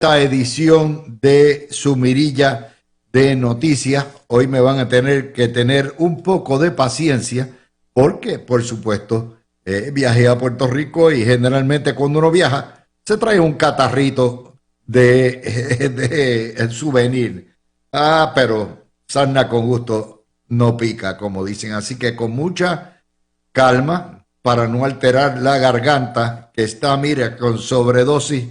esta edición de su mirilla de noticias. Hoy me van a tener que tener un poco de paciencia porque, por supuesto, viajé a Puerto Rico y generalmente cuando uno viaja se trae un catarrito de souvenir. Pero sarna con gusto no pica, como dicen. Así que con mucha calma para no alterar la garganta que está, mire, con sobredosis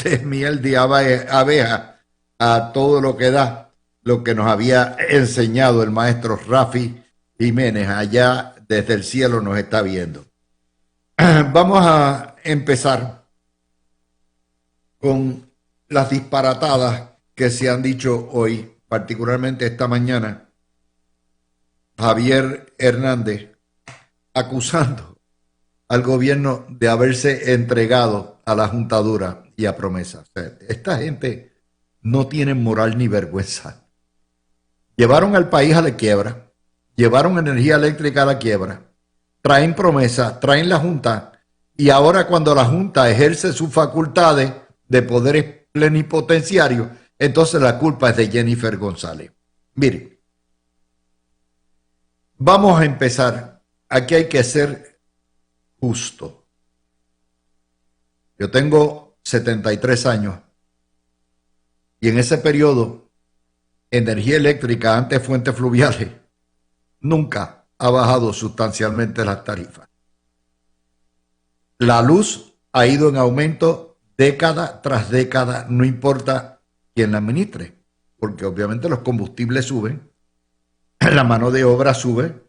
de miel de abeja a todo lo que da, lo que nos había enseñado el maestro Rafi Jiménez, allá desde el cielo nos está viendo. Vamos a empezar con las disparatadas que se han dicho hoy, particularmente esta mañana. Javier Hernández acusando al gobierno de haberse entregado a la juntadura y a promesas. O sea, esta gente no tiene moral ni vergüenza. Llevaron al país a la quiebra, llevaron energía eléctrica a la quiebra, traen promesas, traen la Junta, y ahora cuando la Junta ejerce sus facultades de poderes plenipotenciarios, entonces la culpa es de Jennifer González. Mire, vamos a empezar. Aquí hay que ser justo. Yo tengo 73 años y en ese periodo energía eléctrica, antes fuentes fluviales, nunca ha bajado sustancialmente las tarifas. La luz ha ido en aumento década tras década, no importa quién la administre, porque obviamente los combustibles suben, la mano de obra sube,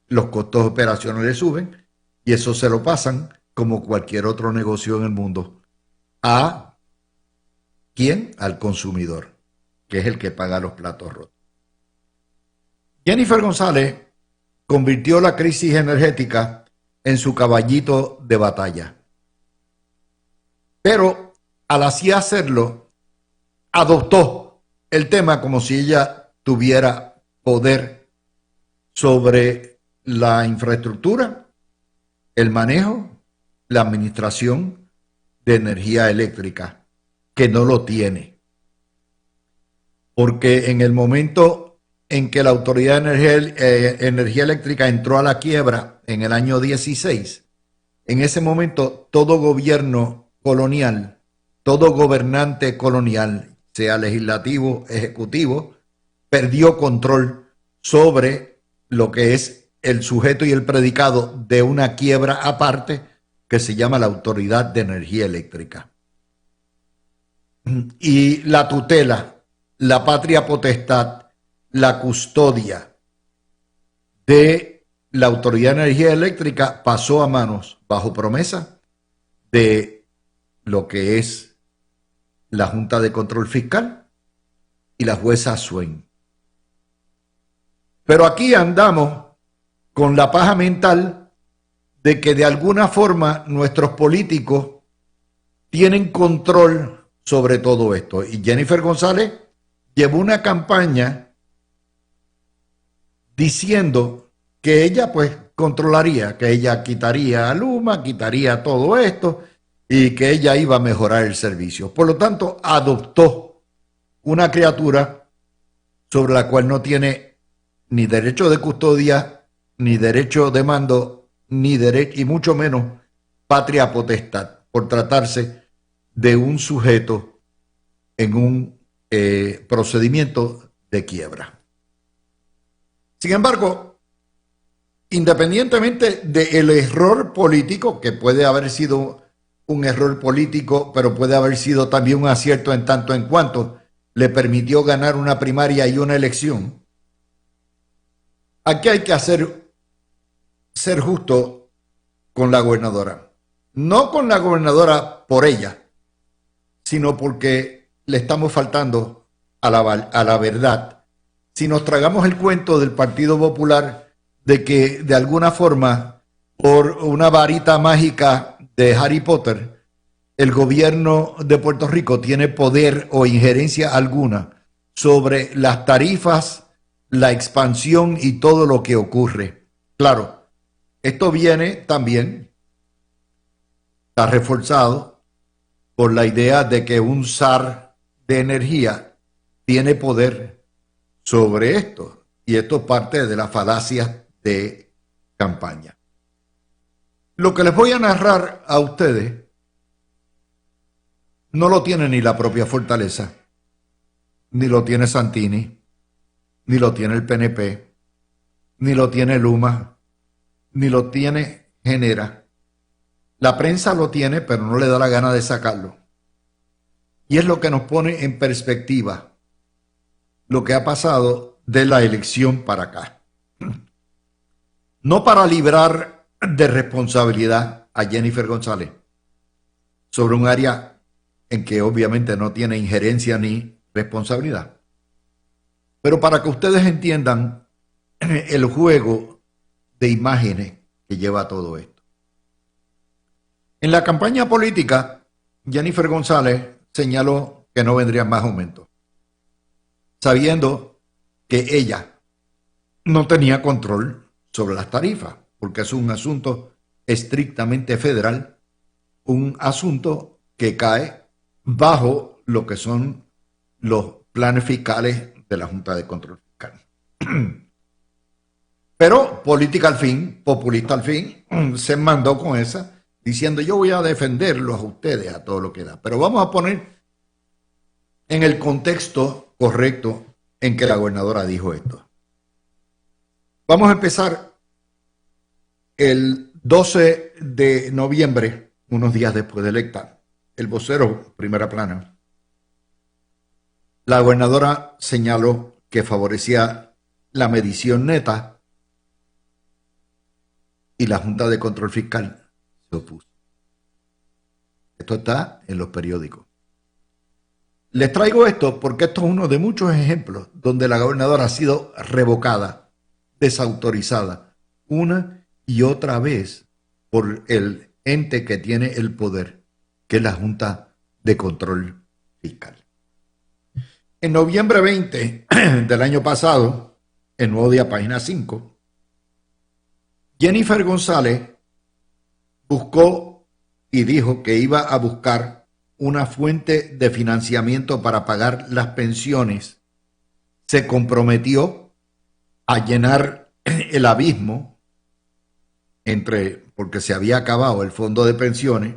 los costos operacionales suben, y eso se lo pasan, como cualquier otro negocio en el mundo, ¿a quién? Al consumidor, que es el que paga los platos rotos. Jennifer González convirtió la crisis energética en su caballito de batalla. Pero al así hacerlo, adoptó el tema como si ella tuviera poder sobre la infraestructura, el manejo, la administración de energía eléctrica, que no lo tiene. Porque en el momento en que la Autoridad de Energía Eléctrica entró a la quiebra en el año 16, en ese momento todo gobierno colonial, todo gobernante colonial, sea legislativo, ejecutivo, perdió control sobre lo que es el sujeto y el predicado de una quiebra aparte que se llama la Autoridad de Energía Eléctrica. Y la tutela, la patria potestad, la custodia de la Autoridad de Energía Eléctrica pasó a manos, bajo promesa, de lo que es la Junta de Control Fiscal y la jueza Swain. Pero aquí andamos con la paja mental de que de alguna forma nuestros políticos tienen control sobre todo esto. Y Jennifer González llevó una campaña diciendo que ella pues controlaría, que ella quitaría a Luma, quitaría todo esto y que ella iba a mejorar el servicio. Por lo tanto, adoptó una criatura sobre la cual no tiene ni derecho de custodia, ni derecho de mando, ni derecho, y mucho menos patria potestad, por tratarse de un sujeto en un procedimiento de quiebra. Sin embargo, independientemente del error político, que puede haber sido un error político, pero puede haber sido también un acierto en tanto en cuanto le permitió ganar una primaria y una elección, aquí hay que ser justo con la gobernadora. No con la gobernadora por ella, sino porque le estamos faltando a la verdad. Si nos tragamos el cuento del Partido Popular de que de alguna forma, por una varita mágica de Harry Potter, el gobierno de Puerto Rico tiene poder o injerencia alguna sobre las tarifas, la expansión y todo lo que ocurre. Claro, esto viene también, está reforzado por la idea de que un zar de Energía tiene poder sobre esto. Y esto es parte de las falacias de campaña. Lo que les voy a narrar a ustedes no lo tiene ni la propia Fortaleza, ni lo tiene Santini, ni lo tiene el PNP, ni lo tiene Luma, ni lo tiene Genera. La prensa lo tiene, pero no le da la gana de sacarlo. Y es lo que nos pone en perspectiva lo que ha pasado de la elección para acá. No para librar de responsabilidad a Jennifer González sobre un área en que obviamente no tiene injerencia ni responsabilidad, pero para que ustedes entiendan el juego de imágenes que lleva todo esto. En la campaña política, Jennifer González señaló que no vendrían más aumentos, sabiendo que ella no tenía control sobre las tarifas, porque es un asunto estrictamente federal, un asunto que cae bajo lo que son los planes fiscales de la Junta de Control Fiscal. Pero política al fin, populista al fin, se mandó con esa, diciendo yo voy a defenderlos a ustedes a todo lo que da. Pero vamos a poner en el contexto correcto en que la gobernadora dijo esto. Vamos a empezar el 12 de noviembre, unos días después de electa. El vocero, primera plana. La gobernadora señaló que favorecía la medición neta y la Junta de Control Fiscal se opuso. Esto está en los periódicos. Les traigo esto porque esto es uno de muchos ejemplos donde la gobernadora ha sido revocada, desautorizada, una y otra vez por el ente que tiene el poder, que es la Junta de Control Fiscal. En noviembre 20 del año pasado, en Nuevo Día, página 5, Jennifer González buscó y dijo que iba a buscar una fuente de financiamiento para pagar las pensiones. Se comprometió a llenar el abismo porque se había acabado el fondo de pensiones.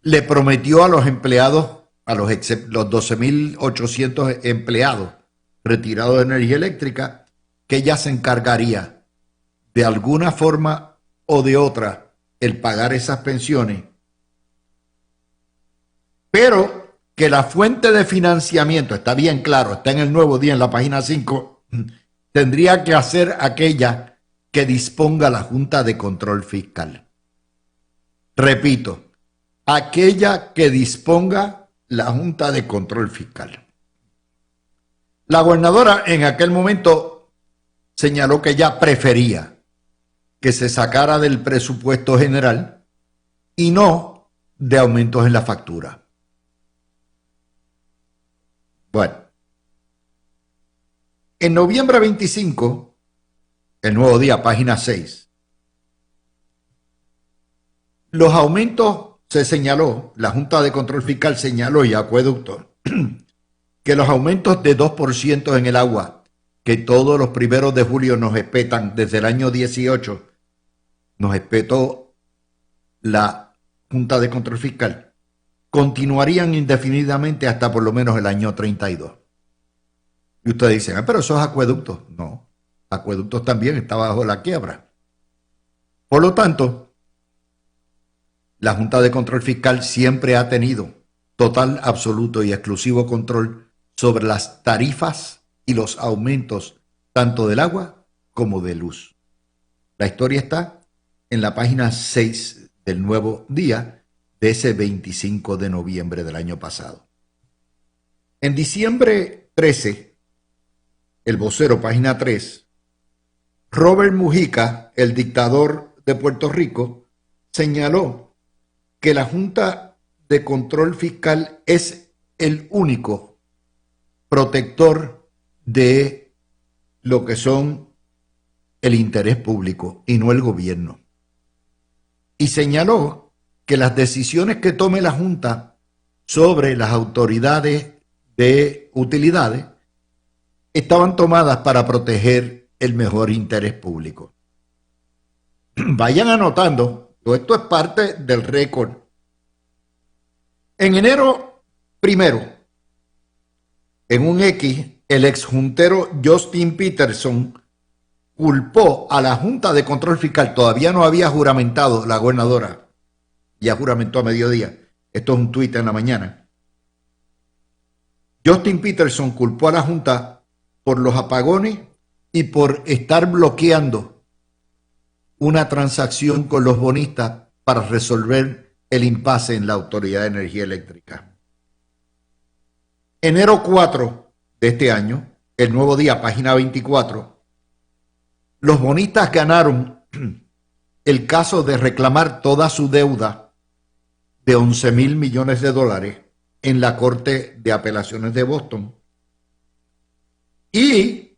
Le prometió a los empleados, a los 12.800 empleados retirados de energía eléctrica, que ella se encargaría de alguna forma o de otra el pagar esas pensiones, pero que la fuente de financiamiento, está bien claro, está en el Nuevo Día en la página 5, tendría que ser aquella que disponga la Junta de Control Fiscal. Repito, aquella que disponga la Junta de Control Fiscal. La gobernadora en aquel momento señaló que ella prefería que se sacara del presupuesto general y no de aumentos en la factura. Bueno, en noviembre 25, el Nuevo Día, página 6, los aumentos se señaló, la Junta de Control Fiscal señaló y Acueducto, que los aumentos de 2% en el agua, que todos los primeros de julio nos espetan desde el año 18, nos espetó la Junta de Control Fiscal, continuarían indefinidamente hasta por lo menos el año 32. Y ustedes dicen, pero esos acueductos. No, acueductos también está bajo la quiebra. Por lo tanto, la Junta de Control Fiscal siempre ha tenido total, absoluto y exclusivo control sobre las tarifas y los aumentos tanto del agua como de luz. La historia está en la página 6 del Nuevo Día de ese 25 de noviembre del año pasado. En diciembre 13, el vocero, página 3, Robert Mujica, el dictador de Puerto Rico, señaló que la Junta de Control Fiscal es el único protector de lo que son el interés público y no el gobierno. Y señaló que las decisiones que tome la Junta sobre las autoridades de utilidades estaban tomadas para proteger el mejor interés público. Vayan anotando, todo esto es parte del récord. En enero primero, en un X, el exjuntero Justin Peterson culpó a la Junta de Control Fiscal, todavía no había juramentado la gobernadora, ya juramentó a mediodía, esto es un tuit en la mañana. Justin Peterson culpó a la Junta por los apagones y por estar bloqueando una transacción con los bonistas para resolver el impasse en la Autoridad de Energía Eléctrica. Enero 4 de este año, el Nuevo Día, página 24, los bonistas ganaron el caso de reclamar toda su deuda de 11,000 millones de dólares en la Corte de Apelaciones de Boston y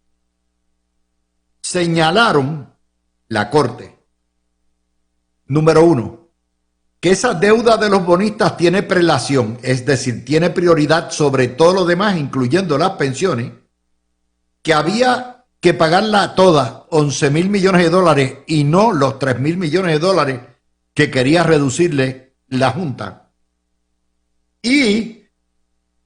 señalaron la Corte, número uno, que esa deuda de los bonistas tiene prelación, es decir, tiene prioridad sobre todo lo demás, incluyendo las pensiones, que había que pagarla toda, 11,000 millones de dólares, y no los 3,000 millones de dólares que quería reducirle la Junta. Y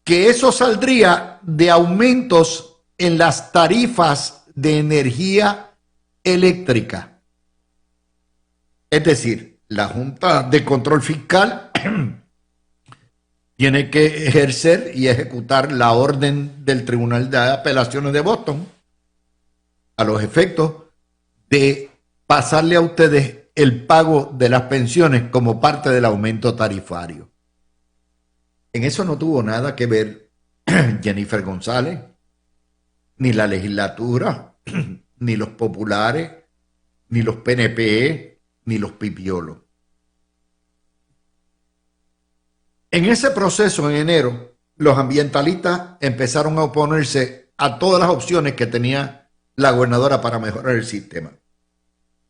que eso saldría de aumentos en las tarifas de energía eléctrica. Es decir, la Junta de Control Fiscal tiene que ejercer y ejecutar la orden del Tribunal de Apelaciones de Boston a los efectos de pasarle a ustedes el pago de las pensiones como parte del aumento tarifario. En eso no tuvo nada que ver Jennifer González, ni la legislatura, ni los populares, ni los PNP, ni los pipiolos. En ese proceso, en enero, los ambientalistas empezaron a oponerse a todas las opciones que tenía la gobernadora para mejorar el sistema.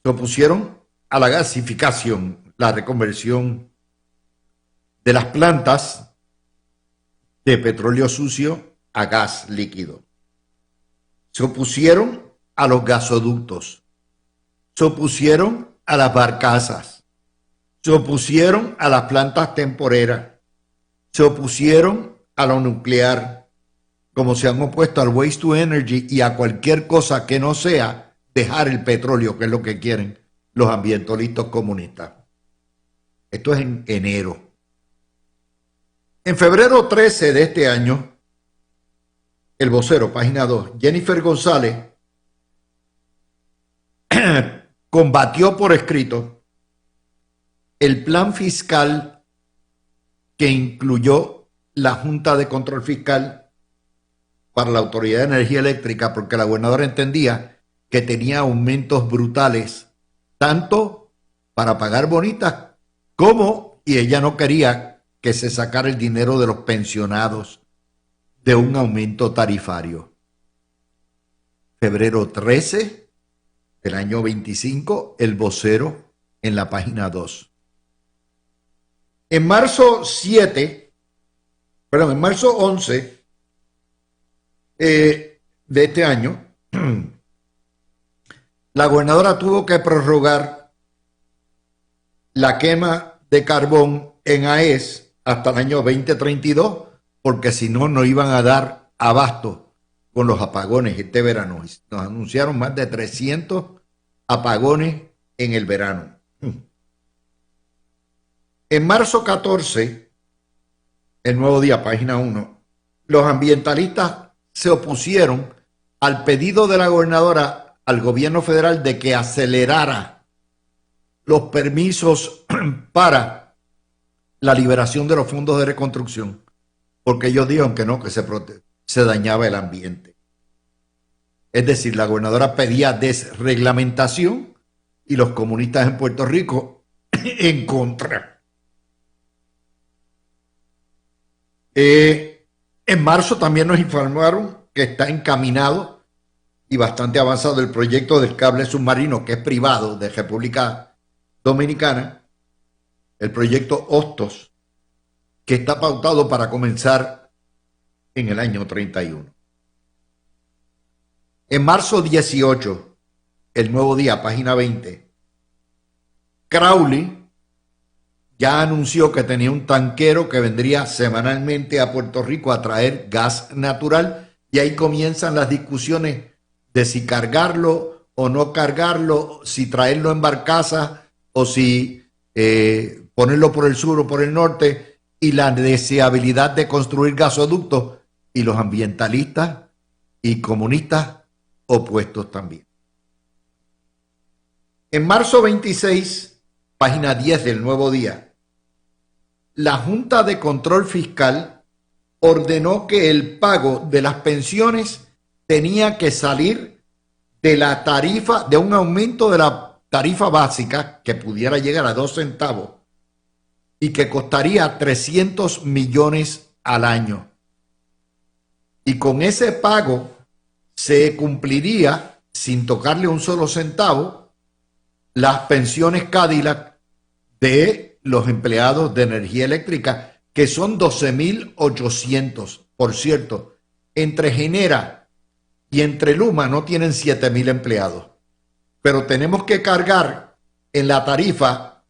Se opusieron a la gasificación, la reconversión de las plantas de petróleo sucio a gas líquido. Se opusieron a los gasoductos. Se opusieron a las barcazas. Se opusieron a las plantas temporeras. Se opusieron a lo nuclear, como se han opuesto al waste to energy y a cualquier cosa que no sea dejar el petróleo, que es lo que quieren los ambientalistas comunistas. Esto es en enero. En febrero 13 de este año, El Vocero, página 2, Jennifer González combatió por escrito el plan fiscal que incluyó la Junta de Control Fiscal para la Autoridad de Energía Eléctrica, porque la gobernadora entendía que tenía aumentos brutales, tanto para pagar bonistas como, y ella no quería que se sacara el dinero de los pensionados de un aumento tarifario. Febrero 13 del año 25, El Vocero en la página 2. En marzo 11 de este año, la gobernadora tuvo que prorrogar la quema de carbón en AES hasta el año 2032, porque si no, no iban a dar abasto con los apagones este verano. Nos anunciaron más de 300 apagones en el verano. En marzo 14, El Nuevo Día, página 1, los ambientalistas se opusieron al pedido de la gobernadora al gobierno federal de que acelerara los permisos para la liberación de los fondos de reconstrucción, porque ellos dijeron que no, que se dañaba el ambiente. Es decir, la gobernadora pedía desreglamentación y los comunistas en Puerto Rico en contra. En marzo también nos informaron que está encaminado y bastante avanzado el proyecto del cable submarino, que es privado, de República Dominicana, el proyecto Hostos, que está pautado para comenzar en el año 31. En marzo 18, El Nuevo Día, página 20, Crowley ya anunció que tenía un tanquero que vendría semanalmente a Puerto Rico a traer gas natural, y ahí comienzan las discusiones de si cargarlo o no cargarlo, si traerlo en barcaza o si ponerlo por el sur o por el norte, y la deseabilidad de construir gasoductos, y los ambientalistas y comunistas opuestos también. En marzo 26, página 10 del Nuevo Día, la Junta de Control Fiscal ordenó que el pago de las pensiones tenía que salir de la tarifa, de un aumento de la tarifa básica que pudiera llegar a 2 centavos y que costaría 300 millones al año. Y con ese pago se cumpliría, sin tocarle un solo centavo, las pensiones Cadillac de los empleados de energía eléctrica, que son 12.800. Por cierto, entre Genera y entre Luma no tienen 7.000 empleados, pero tenemos que cargar en la tarifa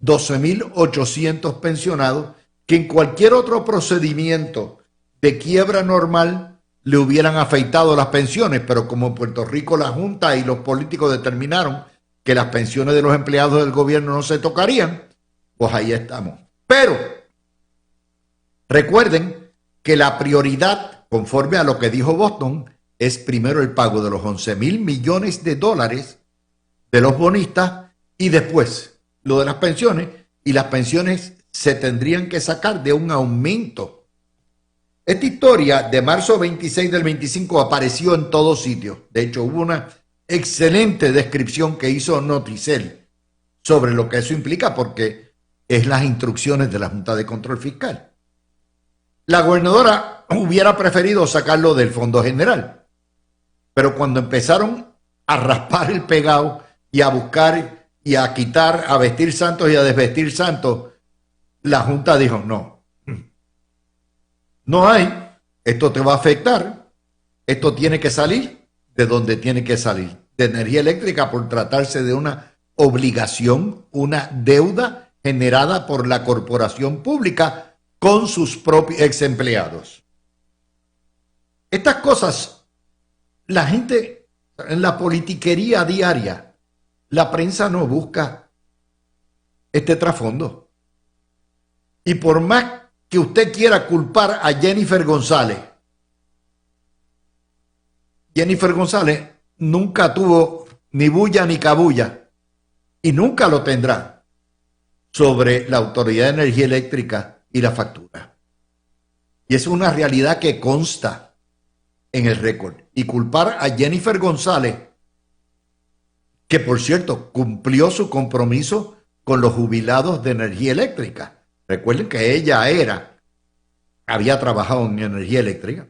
12.800 pensionados que en cualquier otro procedimiento de quiebra normal le hubieran afectado las pensiones, pero como en Puerto Rico la Junta y los políticos determinaron que las pensiones de los empleados del gobierno no se tocarían, pues ahí estamos. Pero recuerden que la prioridad, conforme a lo que dijo Boston, es primero el pago de los 11.000 millones de dólares de los bonistas y después lo de las pensiones, y las pensiones se tendrían que sacar de un aumento. Esta historia de marzo 26 del 25 apareció en todos sitios. De hecho, hubo una excelente descripción que hizo Noticel sobre lo que eso implica, porque es las instrucciones de la Junta de Control Fiscal. La gobernadora hubiera preferido sacarlo del Fondo General, pero cuando empezaron a raspar el pegado y a buscar y a quitar, a vestir santos y a desvestir santos, la Junta dijo, no hay, esto te va a afectar, esto tiene que salir de donde tiene que salir, de energía eléctrica, por tratarse de una obligación, una deuda generada por la corporación pública con sus propios ex empleados. Estas cosas, la gente en la politiquería diaria, la prensa no busca este trasfondo. Y por más que usted quiera culpar a Jennifer González nunca tuvo ni bulla ni cabulla, y nunca lo tendrá, sobre la Autoridad de Energía Eléctrica y la factura. Y es una realidad que consta en el récord. Y culpar a Jennifer González, que por cierto cumplió su compromiso con los jubilados de energía eléctrica. Recuerden que ella había trabajado en energía eléctrica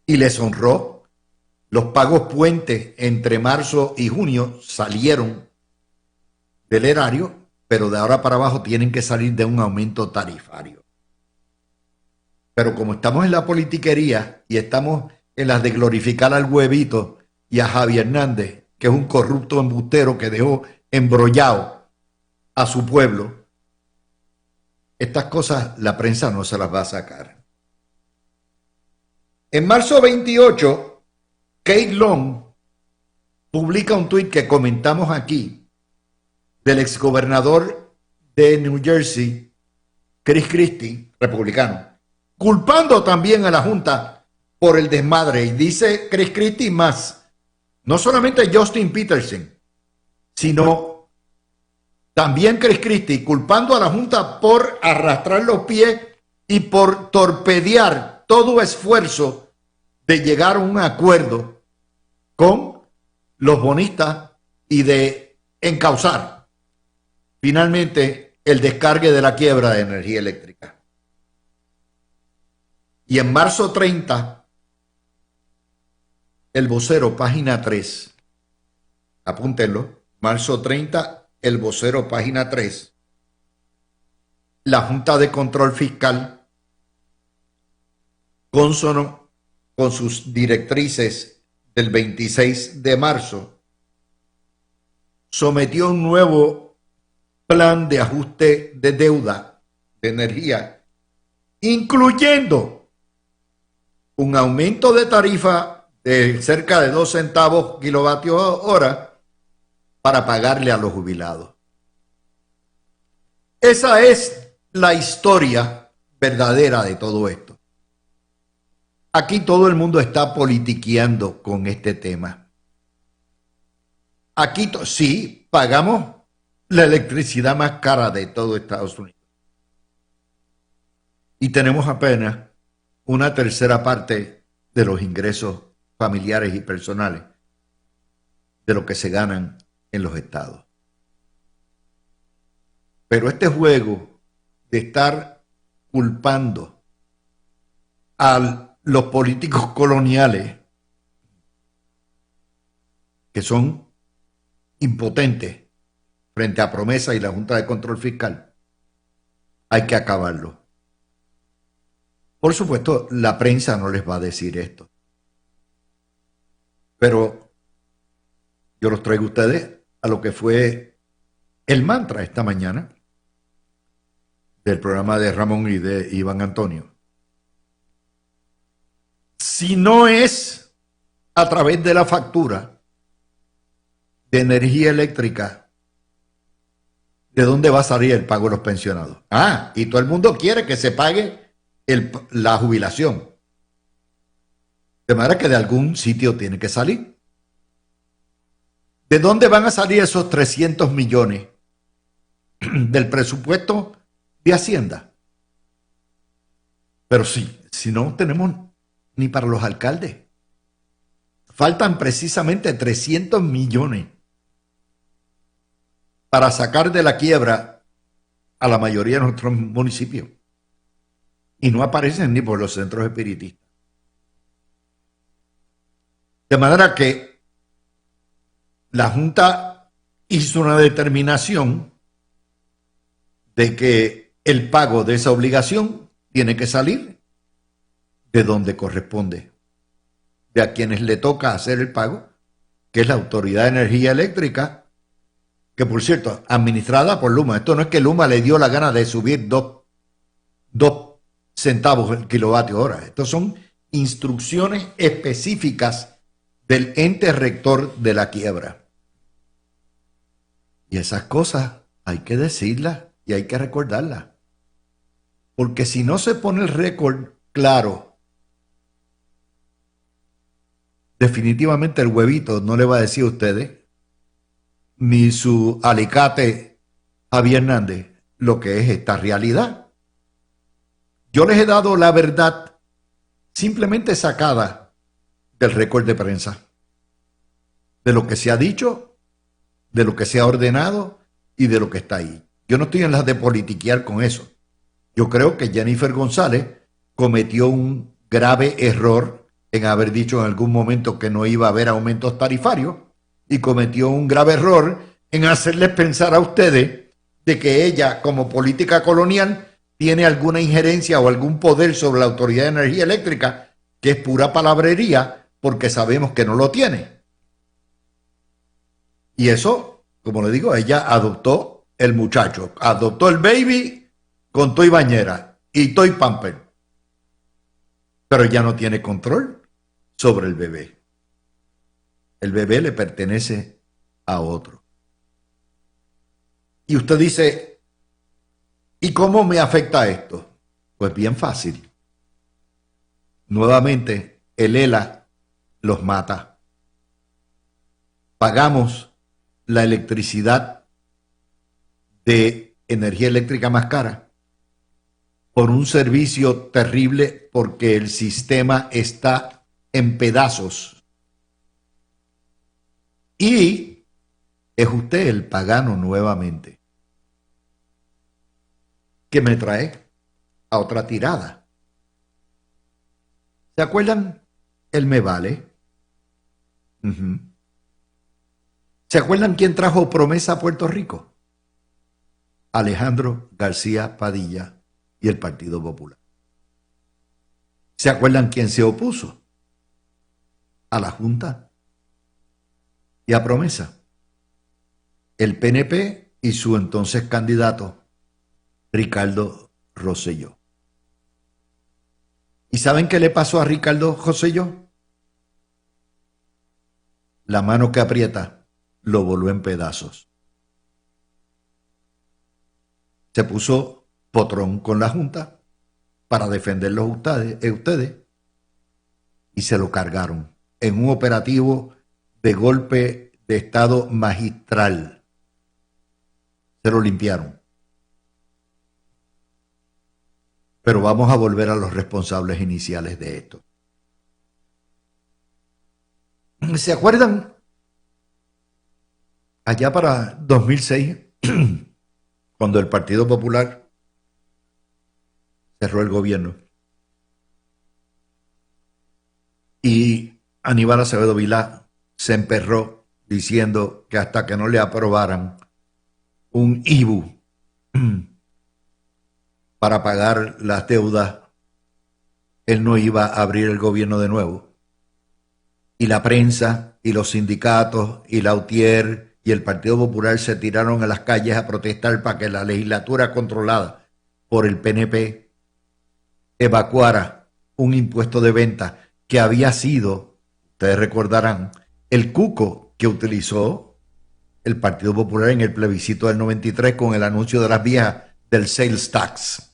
y les honró. Los pagos puentes entre marzo y junio salieron del erario, pero de ahora para abajo tienen que salir de un aumento tarifario. Pero como estamos en la politiquería y estamos en las de glorificar al Huevito y a Javier Hernández, que es un corrupto embustero que dejó embrollado a su pueblo, estas cosas la prensa no se las va a sacar. En marzo 28, Kate Long publica un tuit que comentamos aquí del exgobernador de New Jersey, Chris Christie, republicano, culpando también a la Junta por el desmadre. Y dice Chris Christie más, no solamente Justin Peterson, sino también Chris Christie, culpando a la Junta por arrastrar los pies y por torpedear todo esfuerzo de llegar a un acuerdo con los bonistas y de encauzar finalmente el descargue de la quiebra de energía eléctrica. Y en marzo 30, El Vocero, página 3, apúntenlo, marzo 30, El Vocero, página 3, la Junta de Control Fiscal, consono con sus directrices del 26 de marzo, sometió un nuevo plan de ajuste de deuda de energía, incluyendo un aumento de tarifa de cerca de 2 centavos kilovatio hora para pagarle a los jubilados. Esa es la historia verdadera de todo esto. Aquí todo el mundo está politiqueando con este tema. Aquí sí pagamos la electricidad más cara de todo Estados Unidos. Y tenemos apenas una tercera parte de los ingresos familiares y personales de lo que se ganan en los estados. Pero este juego de estar culpando a los políticos coloniales, que son impotentes frente a Promesa y la Junta de Control Fiscal, hay que acabarlo. Por supuesto, la prensa no les va a decir esto, pero yo los traigo a ustedes a lo que fue el mantra esta mañana del programa de Ramón y de Iván Antonio. Si no es a través de la factura de energía eléctrica, ¿de dónde va a salir el pago de los pensionados? Ah, y todo el mundo quiere que se pague la jubilación. De manera que de algún sitio tiene que salir. ¿De dónde van a salir esos 300 millones del presupuesto de Hacienda? Pero sí, si no tenemos ni para los alcaldes. Faltan precisamente 300 millones para sacar de la quiebra a la mayoría de nuestros municipios. Y no aparecen ni por los centros espiritistas. De manera que la Junta hizo una determinación de que el pago de esa obligación tiene que salir de donde corresponde, de a quienes le toca hacer el pago, que es la Autoridad de Energía Eléctrica, que por cierto, administrada por Luma. Esto no es que Luma le dio la gana de subir dos centavos el kilovatio hora. Estos son instrucciones específicas del ente rector de la quiebra. Y esas cosas hay que decirlas y hay que recordarlas. Porque si no se pone el récord claro, definitivamente el huevito no le va a decir a ustedes, ni su alicate Javier Hernández, lo que es esta realidad. Yo les he dado la verdad simplemente sacada del récord de prensa, de lo que se ha dicho, de lo que se ha ordenado y de lo que está ahí. Yo no estoy en las de politiquear con eso. Yo creo que Jennifer González cometió un grave error en haber dicho en algún momento que no iba a haber aumentos tarifarios y cometió un grave error en hacerles pensar a ustedes de que ella, como política colonial, tiene alguna injerencia o algún poder sobre la Autoridad de Energía Eléctrica, que es pura palabrería, porque sabemos que no lo tiene. Y eso, como le digo, ella adoptó el muchacho, adoptó el baby con toy bañera y toy pamper, pero ya no tiene control sobre el bebé. El bebé le pertenece a otro. Y usted dice, ¿y cómo me afecta esto? Pues bien fácil. Nuevamente, el ELA los mata. Pagamos la electricidad de energía eléctrica más cara por un servicio terrible porque el sistema está en pedazos. Y es usted el pagano nuevamente, que me trae a otra tirada. ¿Se acuerdan? El Me Vale. ¿Se acuerdan quién trajo Promesa a Puerto Rico? Alejandro García Padilla y el Partido Popular. ¿Se acuerdan quién se opuso? A la Junta y a Promesa. El PNP y su entonces candidato, Ricardo Rosselló. ¿Y saben qué le pasó a Ricardo Rosselló? La mano que aprieta lo voló en pedazos. Se puso potrón con la Junta para defenderlos ustedes y se lo cargaron en un operativo de golpe de Estado magistral. Se lo limpiaron. Pero vamos a volver a los responsables iniciales de esto. ¿Se acuerdan? Allá para 2006, cuando el Partido Popular cerró el gobierno y Aníbal Acevedo Vilá se emperró diciendo que hasta que no le aprobaran un IBU para pagar las deudas, él no iba a abrir el gobierno de nuevo. Y la prensa y los sindicatos y la UTIER y el Partido Popular se tiraron a las calles a protestar para que la legislatura controlada por el PNP evacuara un impuesto de venta que había sido, ustedes recordarán, el cuco que utilizó el Partido Popular en el plebiscito del 93 con el anuncio de las viejas del sales tax.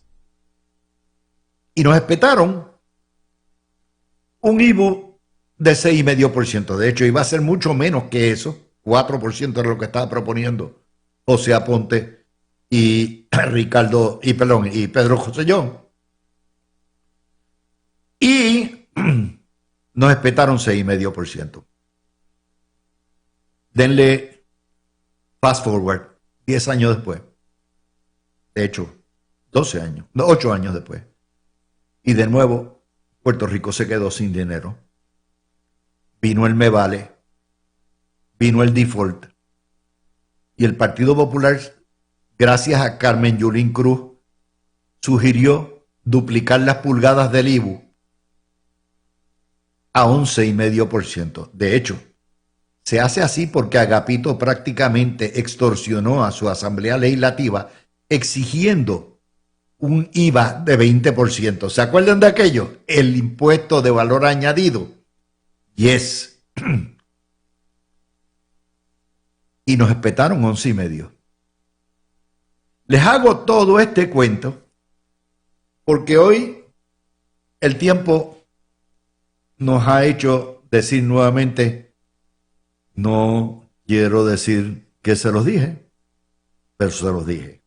Y nos espetaron un IBU de 6,5%. De hecho, iba a ser mucho menos que eso. 4% era lo que estaba proponiendo José Aponte y Pedro Rosselló. Y nos espetaron 6,5%. Denle fast forward, 10 años después. De hecho, 12 años, no, 8 años después. Y de nuevo, Puerto Rico se quedó sin dinero. Vino el Me Vale, vino el default. Y el Partido Popular, gracias a Carmen Yulín Cruz, sugirió duplicar las pulgadas del IBU a 11,5%. De hecho, se hace así porque Agapito prácticamente extorsionó a su Asamblea Legislativa exigiendo un IVA de 20%. ¿Se acuerdan de aquello? El impuesto de valor añadido. Yes. Y nos espetaron 11,5%. Les hago todo este cuento porque hoy el tiempo nos ha hecho decir nuevamente, no quiero decir que se los dije, pero se los dije.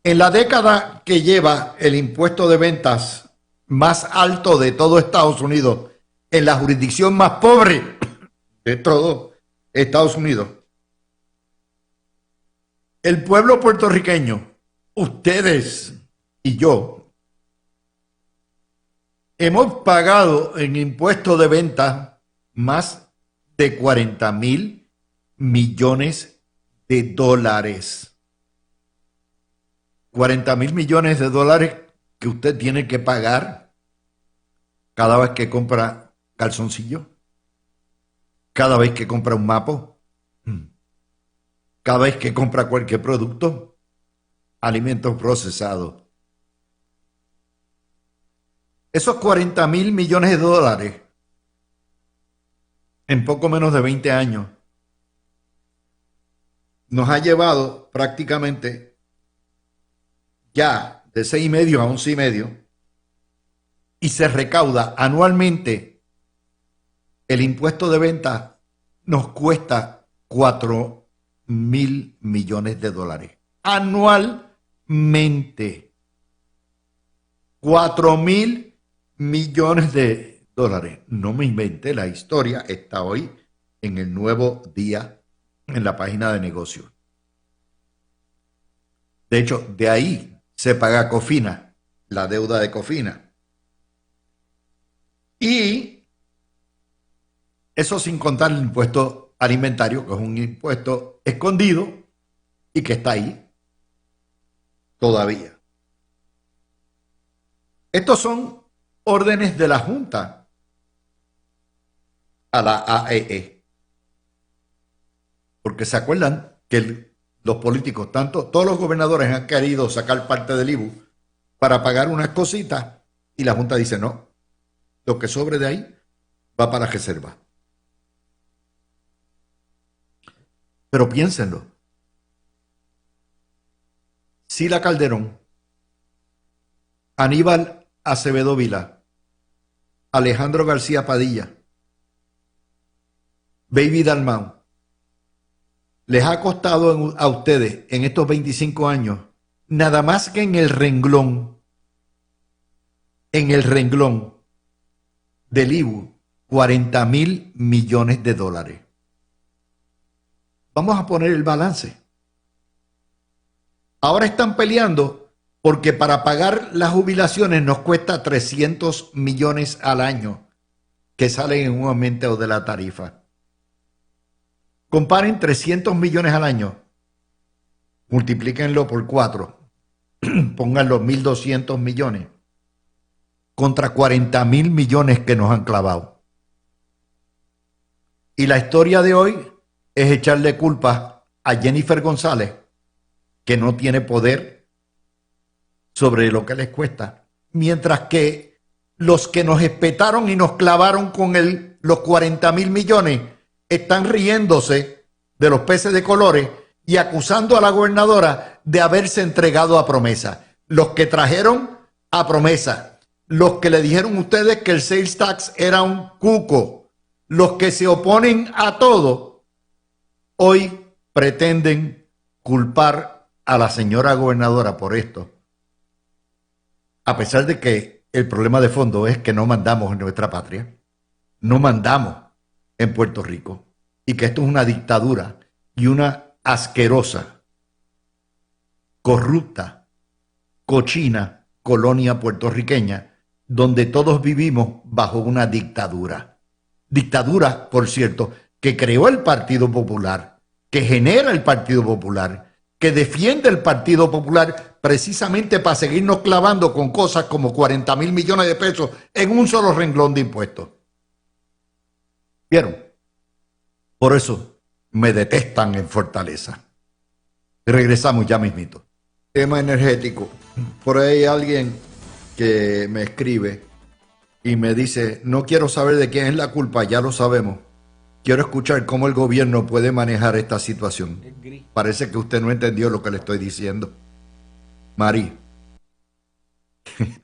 En la década que lleva el impuesto de ventas más alto de todo Estados Unidos, en la jurisdicción más pobre de todo Estados Unidos, el pueblo puertorriqueño, ustedes y yo, hemos pagado en impuesto de ventas más de 40,000 millones de dólares. 40,000 millones de dólares que usted tiene que pagar cada vez que compra calzoncillo, cada vez que compra un mapo, cada vez que compra cualquier producto, alimentos procesados. Esos 40,000 millones de dólares en poco menos de 20 años nos ha llevado prácticamente ya de 6,5 a 11,5 y se recauda anualmente. El impuesto de venta nos cuesta 4,000 millones de dólares anualmente. 4,000 millones de dólares. No me inventé la historia, está hoy en el Nuevo Día en la página de negocios. De hecho, de ahí se paga Cofina, la deuda de Cofina. Y eso sin contar el impuesto alimentario, que es un impuesto escondido, y que está ahí todavía. Estos son órdenes de la Junta a la AEE. Porque se acuerdan que los políticos, todos los gobernadores han querido sacar parte del IBU para pagar unas cositas y la Junta dice no, lo que sobre de ahí va para reserva. Pero piénsenlo. Sila Calderón, Aníbal Acevedo Vila, Alejandro García Padilla, Baby Dalmau, les ha costado a ustedes en estos 25 años, nada más que en el renglón del IBU, 40.000 millones de dólares. Vamos a poner el balance. Ahora están peleando porque para pagar las jubilaciones nos cuesta 300 millones al año que salen en un aumento de la tarifa. Comparen 300 millones al año, multiplíquenlo por 4, pónganlo 1.200 millones contra 40.000 millones que nos han clavado. Y la historia de hoy es echarle culpa a Jennifer González, que no tiene poder sobre lo que les cuesta, mientras que los que nos espetaron y nos clavaron con los 40.000 millones están riéndose de los peces de colores y acusando a la gobernadora de haberse entregado a promesa. Los que trajeron a promesa, los que le dijeron a ustedes que el sales tax era un cuco, los que se oponen a todo, hoy pretenden culpar a la señora gobernadora por esto. A pesar de que el problema de fondo es que no mandamos en nuestra patria, no mandamos en Puerto Rico, y que esto es una dictadura y una asquerosa, corrupta, cochina colonia puertorriqueña, donde todos vivimos bajo una dictadura. Dictadura, por cierto, que creó el Partido Popular, que genera el Partido Popular, que defiende el Partido Popular precisamente para seguirnos clavando con cosas como 40.000 millones de pesos en un solo renglón de impuestos. ¿Vieron? Por eso me detestan en Fortaleza. Regresamos ya mismito. Tema energético. Por ahí hay alguien que me escribe y me dice, no quiero saber de quién es la culpa, ya lo sabemos. Quiero escuchar cómo el gobierno puede manejar esta situación. Parece que usted no entendió lo que le estoy diciendo. Mari,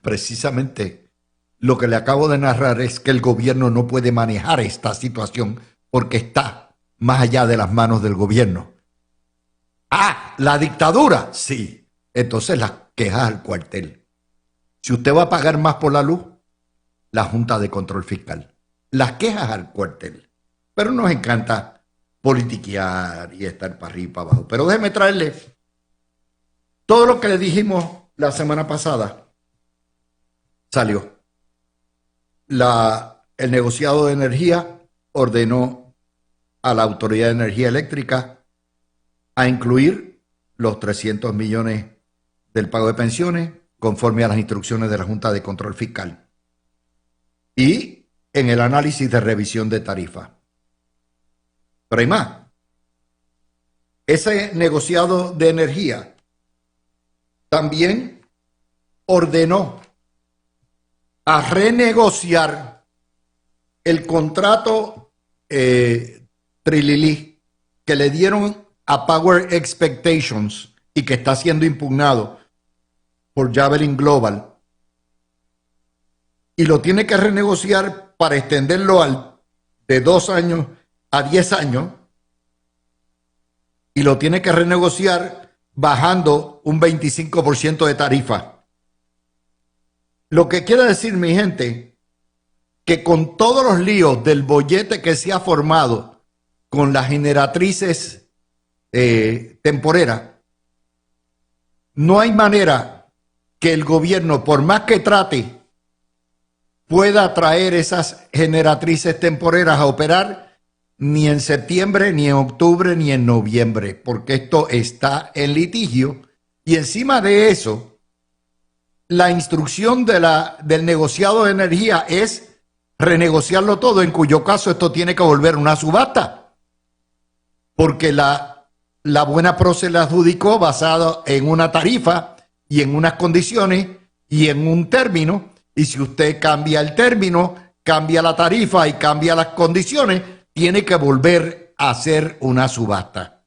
precisamente lo que le acabo de narrar es que el gobierno no puede manejar esta situación porque está más allá de las manos del gobierno. Ah, la dictadura, sí. Entonces las quejas al cuartel. Si usted va a pagar más por la luz, la Junta de Control Fiscal. Las quejas al cuartel. Pero nos encanta politiquear y estar para arriba y para abajo. Pero déjeme traerle todo lo que le dijimos la semana pasada. Salió. El negociado de energía ordenó a la Autoridad de Energía Eléctrica a incluir los 300 millones del pago de pensiones conforme a las instrucciones de la Junta de Control Fiscal y en el análisis de revisión de tarifa. Pero hay más. Ese negociado de energía también ordenó a renegociar el contrato Trililí que le dieron a Power Expectations y que está siendo impugnado por Javelin Global, y lo tiene que renegociar para extenderlo de 2 años a 10 años, y lo tiene que renegociar bajando un 25% de tarifa. Lo que quiere decir, mi gente, que con todos los líos del bollete que se ha formado con las generatrices temporeras, no hay manera que el gobierno, por más que trate, pueda traer esas generatrices temporeras a operar ni en septiembre, ni en octubre, ni en noviembre, porque esto está en litigio. Y encima de eso, la instrucción del negociado de energía es renegociarlo todo, en cuyo caso esto tiene que volver una subasta, porque la buena pro se la adjudicó basado en una tarifa y en unas condiciones y en un término, y si usted cambia el término, cambia la tarifa y cambia las condiciones, tiene que volver a hacer una subasta.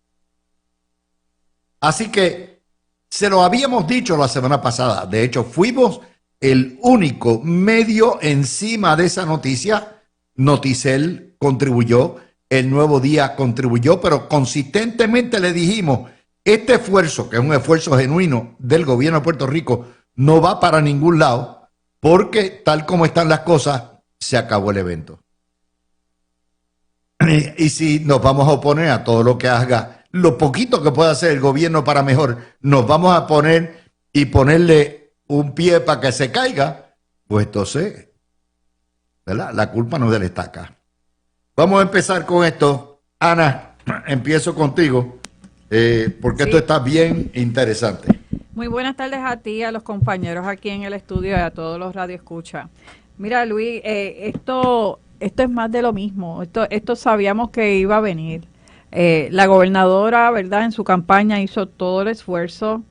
Así que se lo habíamos dicho la semana pasada. De hecho, fuimos el único medio encima de esa noticia. Noticel contribuyó, El Nuevo Día contribuyó, pero consistentemente le dijimos, este esfuerzo, que es un esfuerzo genuino del gobierno de Puerto Rico, no va para ningún lado, porque tal como están las cosas, se acabó el evento. Y si nos vamos a oponer a todo lo que haga, lo poquito que pueda hacer el gobierno para mejor, nos vamos a poner y ponerle un pie para que se caiga, pues entonces, ¿verdad? La culpa no es de la estaca. Vamos a empezar con esto. Ana, empiezo contigo, porque esto está bien interesante. Muy buenas tardes a ti, a los compañeros aquí en el estudio y a todos los radioescuchas. Mira, Luis, esto es más de lo mismo. Esto sabíamos que iba a venir. La gobernadora, ¿verdad? En su campaña hizo todo el esfuerzo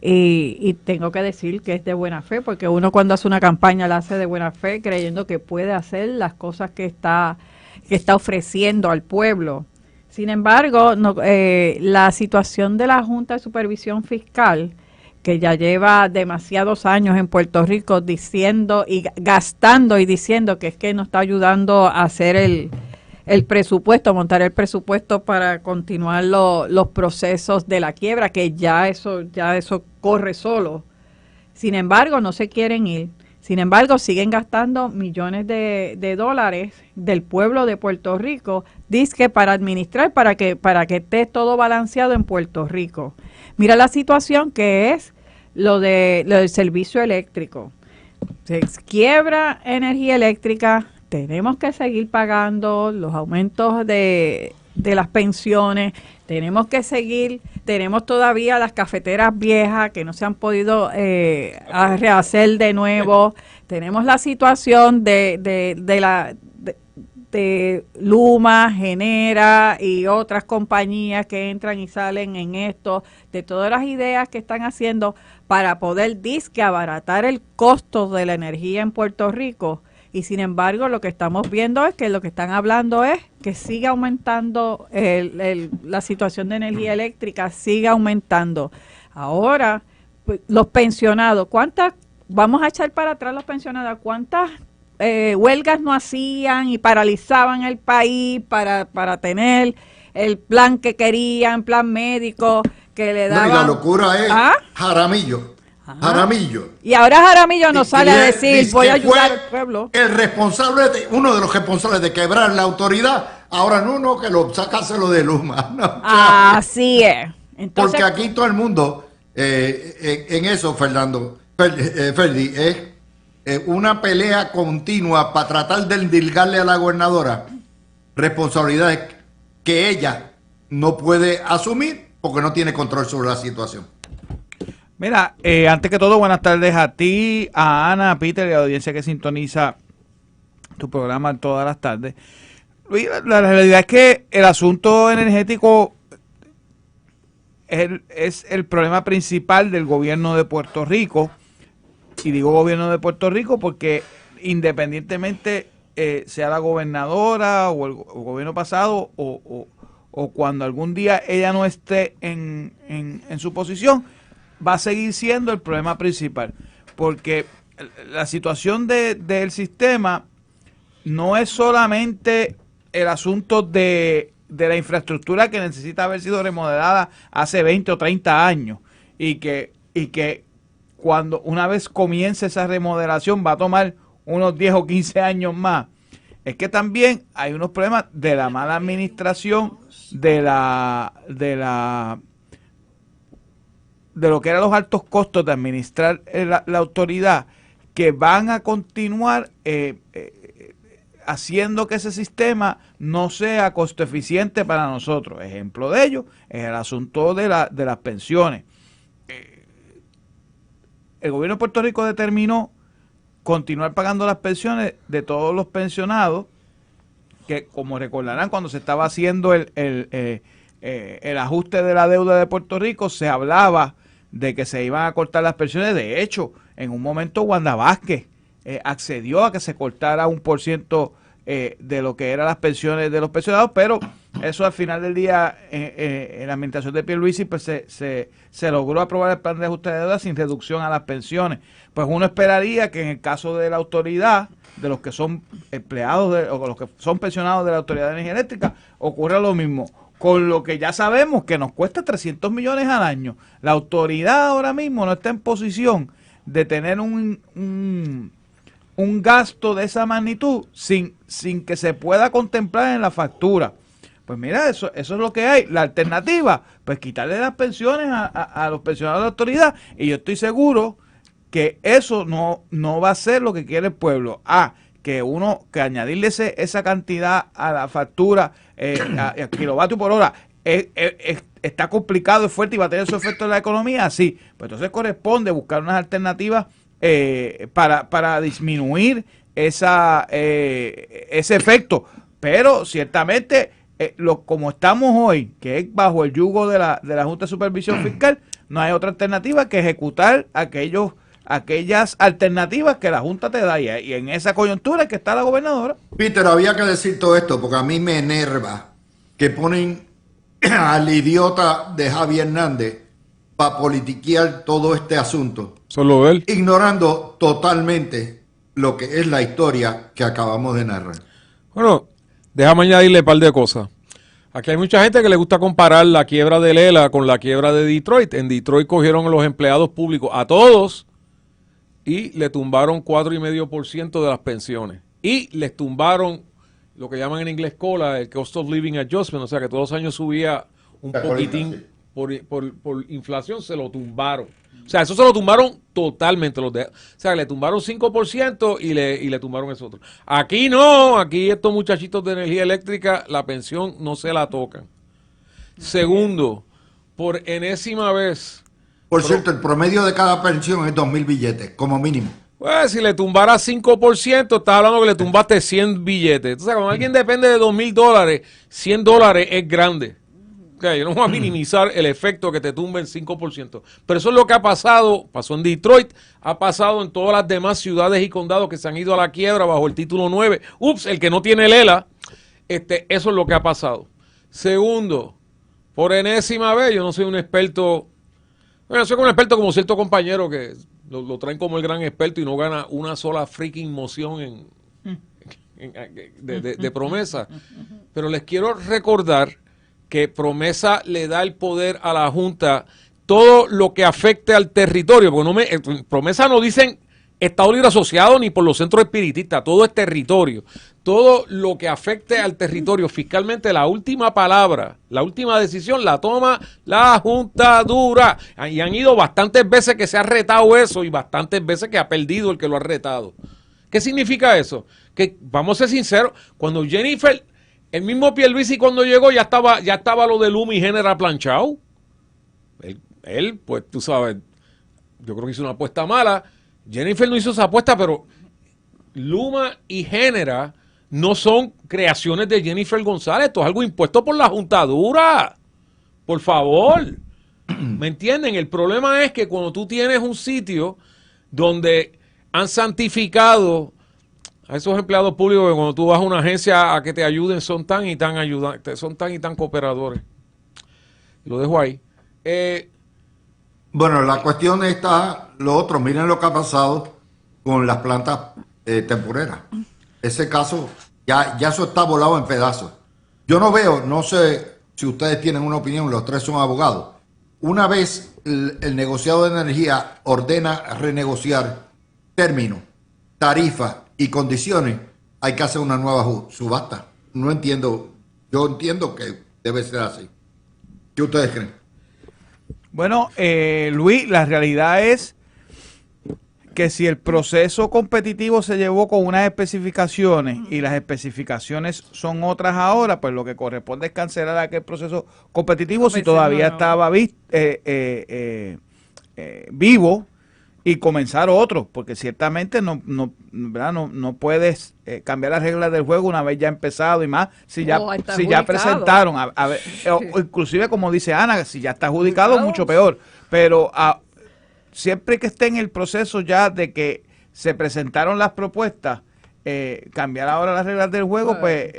y tengo que decir que es de buena fe, porque uno cuando hace una campaña la hace de buena fe, creyendo que puede hacer las cosas que está ofreciendo al pueblo. Sin embargo, la situación de la Junta de Supervisión Fiscal, que ya lleva demasiados años en Puerto Rico diciendo y gastando y diciendo que es que no está ayudando a hacer el presupuesto, a montar el presupuesto para continuar los procesos de la quiebra, que ya eso corre solo. Sin embargo, no se quieren ir. Sin embargo, siguen gastando millones de dólares del pueblo de Puerto Rico, dizque para administrar, para que esté todo balanceado en Puerto Rico. Mira la situación que es lo del servicio eléctrico. Se quiebra energía eléctrica, tenemos que seguir pagando los aumentos de las pensiones, tenemos todavía las cafeteras viejas que no se han podido rehacer de nuevo, tenemos la situación de Luma, Genera y otras compañías que entran y salen en esto, de todas las ideas que están haciendo para poder disque abaratar el costo de la energía en Puerto Rico. Y sin embargo, lo que estamos viendo es que lo que están hablando es que sigue aumentando la situación de energía eléctrica, sigue aumentando. Ahora, pues, los pensionados, vamos a echar para atrás los pensionados? ¿Cuántas huelgas no hacían y paralizaban el país para tener el plan que querían, plan médico que le daban? No, y la locura es Jaramillo. Jaramillo. Y ahora Jaramillo nos sale a decir, voy a ayudar al pueblo. El responsable, uno de los responsables de quebrar la autoridad, ahora no, que lo sacáselo de Luma. No, así es. Entonces, porque aquí todo el mundo, en eso, Ferdi, es una pelea continua para tratar de endilgarle a la gobernadora responsabilidades que ella no puede asumir porque no tiene control sobre la situación. Mira, antes que todo, buenas tardes a ti, a Ana, a Peter y a la audiencia que sintoniza tu programa todas las tardes. Luis, la realidad es que el asunto energético es el problema principal del gobierno de Puerto Rico. Y digo gobierno de Puerto Rico porque independientemente sea la gobernadora o el gobierno pasado o cuando algún día ella no esté en su posición, va a seguir siendo el problema principal, porque la situación del sistema no es solamente el asunto de la infraestructura que necesita haber sido remodelada hace 20 o 30 años y que cuando una vez comience esa remodelación va a tomar unos 10 o 15 años más. Es que también hay unos problemas de la mala administración de lo que eran los altos costos de administrar la autoridad, que van a continuar haciendo que ese sistema no sea costo eficiente para nosotros. Ejemplo de ello es el asunto de las pensiones. El gobierno de Puerto Rico determinó continuar pagando las pensiones de todos los pensionados, que como recordarán, cuando se estaba haciendo el ajuste de la deuda de Puerto Rico, se hablaba de que se iban a cortar las pensiones. De hecho, en un momento Wanda Vázquez accedió a que se cortara 1% de lo que eran las pensiones de los pensionados, pero eso al final del día, en la administración de Pierluisi, pues se logró aprobar el plan de ajuste de deuda sin reducción a las pensiones. Pues uno esperaría que en el caso de la autoridad, de los que son empleados o los que son pensionados de la Autoridad de Energía Eléctrica, ocurra lo mismo. Con lo que ya sabemos que nos cuesta 300 millones al año. La autoridad ahora mismo no está en posición de tener un gasto de esa magnitud sin que se pueda contemplar en la factura. Pues mira, eso es lo que hay. La alternativa, pues quitarle las pensiones a los pensionados de la autoridad, y yo estoy seguro que eso no va a ser lo que quiere el pueblo. Que añadirle esa cantidad a la factura a kilovatio por hora está complicado, es fuerte y va a tener su efecto en la economía, sí. Pues entonces corresponde buscar unas alternativas para disminuir ese efecto. Pero ciertamente, como estamos hoy, que es bajo el yugo de la Junta de Supervisión Fiscal, no hay otra alternativa que ejecutar aquellas alternativas que la Junta te da, y en esa coyuntura es que está la gobernadora. Peter, había que decir todo esto porque a mí me enerva que ponen al idiota de Javier Hernández para politiquear todo este asunto, Solo él. ignorando totalmente lo que es la historia que acabamos de narrar. Bueno, déjame añadirle un par de cosas. Aquí hay mucha gente que le gusta comparar la quiebra de Lela con la quiebra de Detroit. En Detroit cogieron a los empleados públicos, a todos, y le tumbaron 4,5% de las pensiones. Y les tumbaron lo que llaman en inglés COLA, el Cost of Living Adjustment, o sea que todos los años subía un poquitín por inflación, se lo tumbaron. O sea, eso se lo tumbaron totalmente. O sea, le tumbaron 5% y le tumbaron eso otro. Aquí no, aquí estos muchachitos de energía eléctrica, la pensión no se la tocan. Segundo, por enésima vez... Por cierto, el promedio de cada pensión es 2,000 billetes, como mínimo. Pues si le tumbara 5%, estás hablando que le tumbaste 100 billetes. Entonces, cuando alguien depende de $2,000, $100 es grande. Okay, no vamos a minimizar el efecto que te tumben 5%. Pero eso es lo que ha pasado, pasó en Detroit, ha pasado en todas las demás ciudades y condados que se han ido a la quiebra bajo el título 9. Ups, el que no tiene Lela, eso es lo que ha pasado. Segundo, por enésima vez, yo no soy un experto, bueno, soy un experto como cierto compañero que lo traen como el gran experto y no gana una sola freaking moción de promesa. Pero les quiero recordar que Promesa le da el poder a la Junta todo lo que afecte al territorio, porque Promesa no dicen Estado Libre Asociado ni por los centros espiritistas, todo es territorio. Todo lo que afecte al territorio fiscalmente, la última palabra, la última decisión la toma la Juntadura. Y han ido bastantes veces que se ha retado eso y bastantes veces que ha perdido el que lo ha retado. ¿Qué significa eso? Que, vamos a ser sinceros, cuando Jennifer... El mismo Pierluisi cuando llegó ya estaba lo de Luma y Genera planchado. Él, pues tú sabes, yo creo que hizo una apuesta mala. Jennifer no hizo esa apuesta, pero Luma y Genera no son creaciones de Jennifer González. Esto es algo impuesto por la Juntadura. Por favor. ¿Me entienden? El problema es que cuando tú tienes un sitio donde han santificado a esos empleados públicos que cuando tú vas a una agencia a que te ayuden son tan y tan cooperadores. Lo dejo ahí. Bueno, la cuestión está lo otro. Miren lo que ha pasado con las plantas temporeras. Ese caso, ya eso está volado en pedazos. Yo no veo, no sé si ustedes tienen una opinión, los tres son abogados. Una vez el negociado de energía ordena renegociar términos, tarifas y condiciones, hay que hacer una nueva subasta. No entiendo, yo entiendo que debe ser así. ¿Qué ustedes creen? Bueno, Luis, la realidad es Porque si el proceso competitivo se llevó con unas especificaciones y las especificaciones son otras ahora, pues lo que corresponde es cancelar aquel proceso competitivo si todavía estaba vivo y comenzar otro, porque ciertamente ¿verdad? No puedes cambiar las reglas del juego una vez ya empezado y más si ya presentaron a ver, o inclusive como dice Ana, si ya está adjudicado mucho peor, pero siempre que esté en el proceso ya de que se presentaron las propuestas, cambiar ahora las reglas del juego pues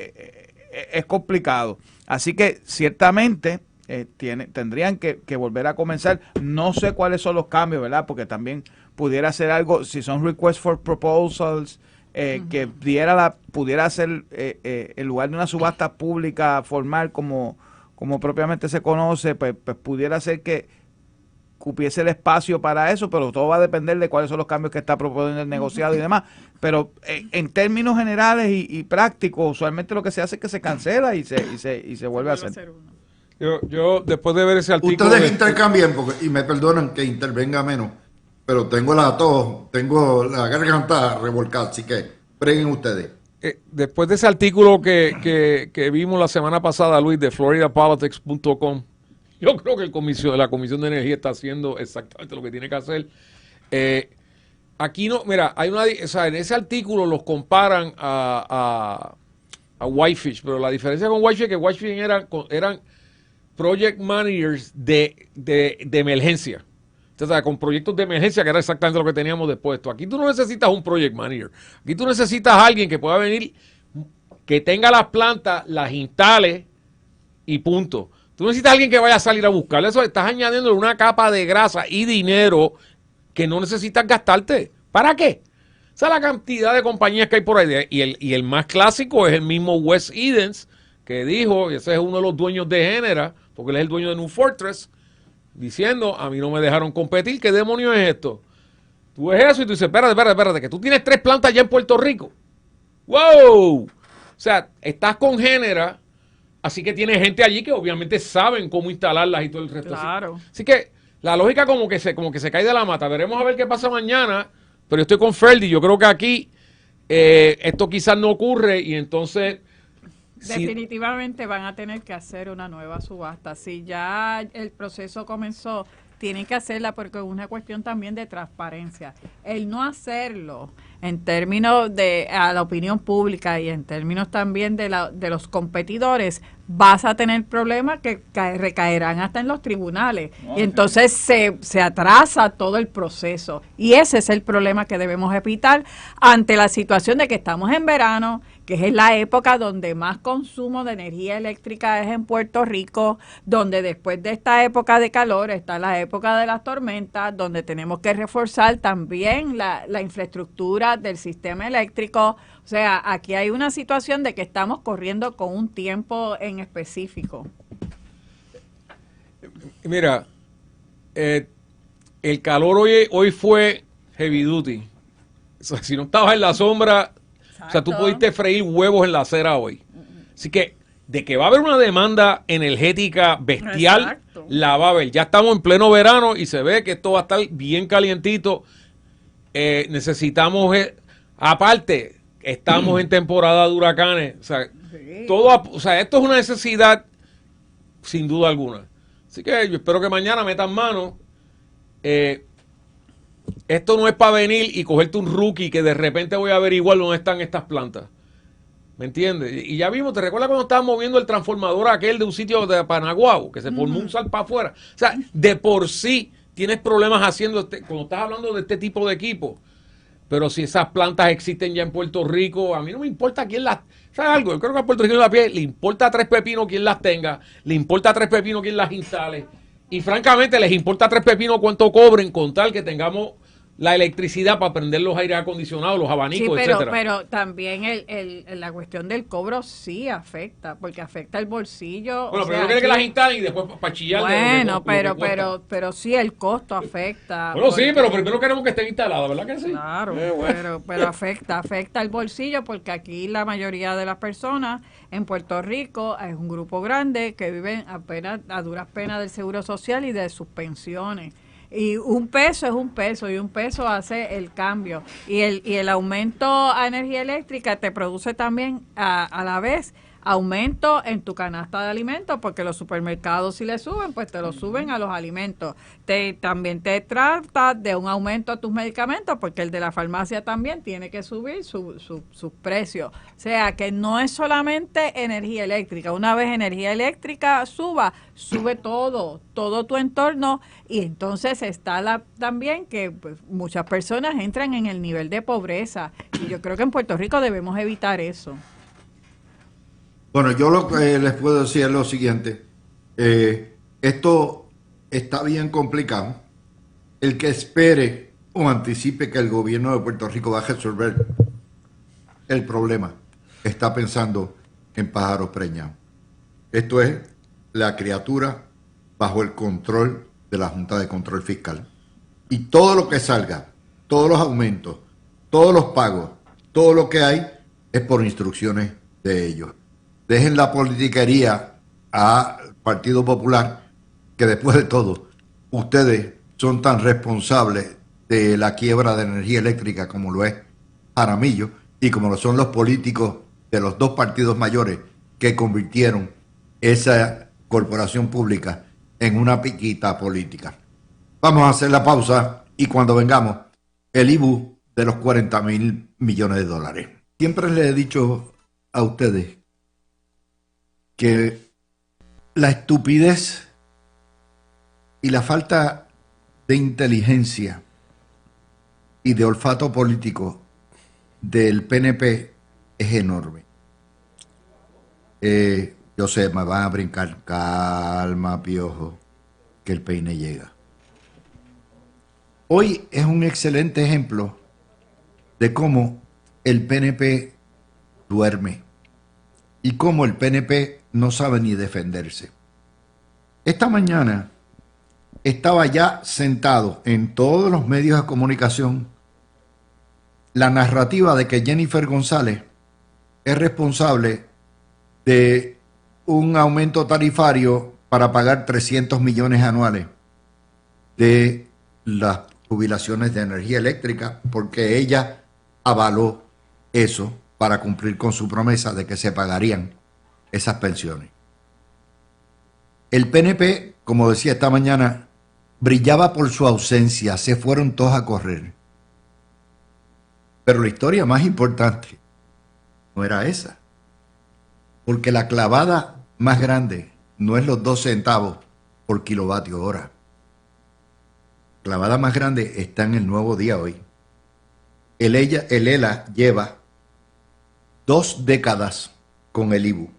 es complicado, así que ciertamente tendrían que volver a comenzar. No sé cuáles son los cambios, ¿verdad? Porque también pudiera ser algo, si son requests for proposals, que pudiera ser en lugar de una subasta pública formal como propiamente se conoce, pues pudiera ser que cupiese el espacio para eso, pero todo va a depender de cuáles son los cambios que está proponiendo el negociado y demás. Pero en términos generales y prácticos, usualmente lo que se hace es que se cancela y se vuelve a hacer. Yo después de ver ese artículo... Ustedes intercambien, y me perdonan que intervenga menos, pero tengo la garganta revolcada, así que preguen ustedes. Después de ese artículo que vimos la semana pasada, Luis, de floridapolitics.com, yo creo que la Comisión de Energía está haciendo exactamente lo que tiene que hacer. Aquí no, mira, en ese artículo los comparan a Whitefish, pero la diferencia con Whitefish es que Whitefish eran project managers de emergencia. Entonces, con proyectos de emergencia, que era exactamente lo que teníamos depuesto. Aquí tú no necesitas un project manager. Aquí tú necesitas a alguien que pueda venir, que tenga las plantas, las instale y punto. Tú necesitas a alguien que vaya a salir a buscarle. Eso estás añadiendo una capa de grasa y dinero que no necesitas gastarte. ¿Para qué? Esa es la cantidad de compañías que hay por ahí. Y el más clásico es el mismo Wes Edens, que dijo, y ese es uno de los dueños de Genera, porque él es el dueño de New Fortress, diciendo, a mí no me dejaron competir, ¿qué demonios es esto? Tú ves eso y tú dices, espérate, que tú tienes 3 plantas ya en Puerto Rico. ¡Wow! O sea, estás con Genera, así que tienes gente allí que obviamente saben cómo instalarlas y todo el resto. Claro. Así que la lógica como que se cae de la mata. Veremos a ver qué pasa mañana, pero yo estoy con Ferdi, yo creo que aquí esto quizás no ocurre y entonces... Definitivamente van a tener que hacer una nueva subasta. Si ya el proceso comenzó, tienen que hacerla porque es una cuestión también de transparencia. El no hacerlo en términos de a la opinión pública y en términos también de los competidores, vas a tener problemas que recaerán hasta en los tribunales. Y entonces se atrasa todo el proceso. Y ese es el problema que debemos evitar ante la situación de que estamos en verano, que es la época donde más consumo de energía eléctrica es en Puerto Rico, donde después de esta época de calor está la época de las tormentas, donde tenemos que reforzar también la infraestructura del sistema eléctrico. O sea, aquí hay una situación de que estamos corriendo con un tiempo en específico. Mira, el calor hoy fue heavy duty. O sea, si no estabas en la sombra... Exacto. O sea, tú pudiste freír huevos en la acera hoy. Así que, de que va a haber una demanda energética bestial, exacto, la va a haber. Ya estamos en pleno verano y se ve que esto va a estar bien calientito. Necesitamos, aparte, estamos en temporada de huracanes. O sea, sí, esto es una necesidad sin duda alguna. Así que yo espero que mañana metan mano. Esto no es para venir y cogerte un rookie que de repente voy a averiguar dónde están estas plantas. ¿Me entiendes? Y ya vimos, ¿te recuerdas cuando estábamos moviendo el transformador aquel de un sitio de Panaguao, que se formó un sal para afuera? O sea, de por sí tienes problemas haciendo, cuando estás hablando de este tipo de equipo. Pero si esas plantas existen ya en Puerto Rico, a mí no me importa quién las... ¿Sabes algo? Yo creo que a Puerto Rico de la pie le importa a 3 pepinos quién las tenga, le importa a 3 pepinos quién las instale. Y francamente les importa a 3 pepinos cuánto cobren con tal que tengamos la electricidad para prender los aires acondicionados, los abanicos, sí, etcétera. Pero también la cuestión del cobro sí afecta, porque afecta el bolsillo. Bueno, pero no quiere que las instalen y después para chillar. Bueno, pero sí el costo afecta. Bueno, sí, pero primero queremos que estén instaladas, ¿verdad que sí? Claro, pero afecta el bolsillo, porque aquí la mayoría de las personas en Puerto Rico es un grupo grande que viven apenas a duras penas del Seguro Social y de sus pensiones. Y un peso es un peso, y un peso hace el cambio. Y el aumento a energía eléctrica te produce también a la vez aumento en tu canasta de alimentos, porque los supermercados, si le suben, pues te lo suben a los alimentos. También te trata de un aumento a tus medicamentos, porque el de la farmacia también tiene que subir sus precios. O sea, que no es solamente energía eléctrica. Una vez energía eléctrica sube todo tu entorno, y entonces está también que pues, muchas personas entran en el nivel de pobreza, y yo creo que en Puerto Rico debemos evitar eso. Bueno, yo lo que les puedo decir es lo siguiente. Esto está bien complicado. El que espere o anticipe que el gobierno de Puerto Rico va a resolver el problema está pensando en pájaros preñados. Esto es la criatura bajo el control de la Junta de Control Fiscal. Y todo lo que salga, todos los aumentos, todos los pagos, todo lo que hay es por instrucciones de ellos. Dejen la politiquería al Partido Popular, que después de todo, ustedes son tan responsables de la quiebra de energía eléctrica como lo es Jaramillo y como lo son los políticos de los dos partidos mayores que convirtieron esa corporación pública en una piquita política. Vamos a hacer la pausa y cuando vengamos, el IBU de los 40,000 millones de dólares. Siempre les he dicho a ustedes que la estupidez y la falta de inteligencia y de olfato político del PNP es enorme. Yo sé, me van a brincar, calma, piojo, que el peine llega. Hoy es un excelente ejemplo de cómo el PNP duerme y cómo el PNP no sabe ni defenderse. Esta mañana estaba ya sentado en todos los medios de comunicación la narrativa de que Jennifer González es responsable de un aumento tarifario para pagar 300 millones anuales de las jubilaciones de energía eléctrica, porque ella avaló eso para cumplir con su promesa de que se pagarían esas pensiones. El PNP, como decía esta mañana, brillaba por su ausencia, se fueron todos a correr. Pero la historia más importante no era esa, porque la clavada más grande no es los 2 centavos por kilovatio hora. La clavada más grande está en el Nuevo Día hoy. El ELA lleva 2 décadas con el IBU.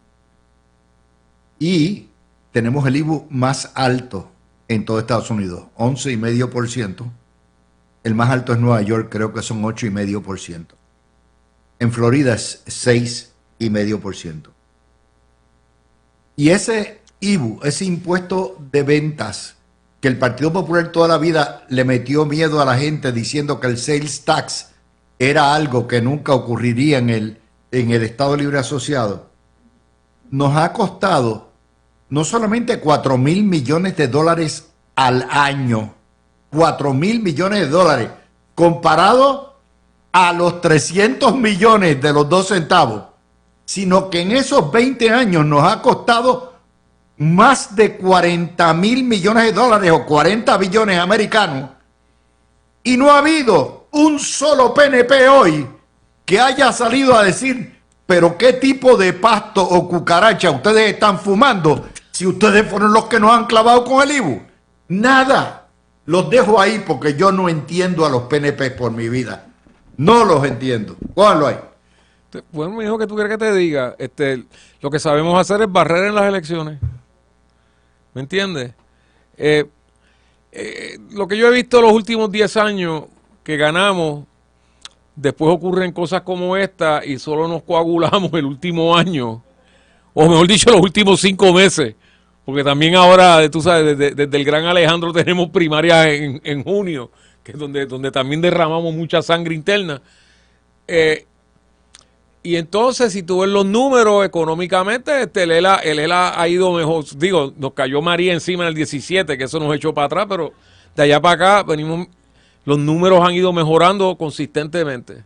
Y tenemos el IBU más alto en todo Estados Unidos, 11,5%. El más alto es Nueva York, creo que son 8,5%. En Florida es 6,5%. Y ese IBU, ese impuesto de ventas, que el Partido Popular toda la vida le metió miedo a la gente diciendo que el sales tax era algo que nunca ocurriría en el Estado Libre Asociado, nos ha costado no solamente 4,000 millones de dólares al año, 4,000 millones de dólares, comparado a los 300 millones de los 2 centavos, sino que en esos 20 años nos ha costado más de 40,000 millones de dólares o 40 billones americanos, y no ha habido un solo PNP hoy que haya salido a decir, pero qué tipo de pasto o cucaracha ustedes están fumando si ustedes fueron los que nos han clavado con el IBU. Nada. Los dejo ahí porque yo no entiendo a los PNP por mi vida. No los entiendo. Cójanlo ahí. Bueno, mi hijo, que tú quieres que te diga, lo que sabemos hacer es barrer en las elecciones. ¿Me entiendes? Lo que yo he visto los últimos 10 años que ganamos, después ocurren cosas como esta y solo nos coagulamos el último año, o mejor dicho, los últimos 5 meses, porque también ahora, tú sabes, desde el Gran Alejandro tenemos primarias en junio, que es donde también derramamos mucha sangre interna. Y entonces, si tú ves los números económicamente, el ELA ha ido mejor. Digo, nos cayó María encima en el 17, que eso nos echó para atrás, pero de allá para acá venimos, los números han ido mejorando consistentemente.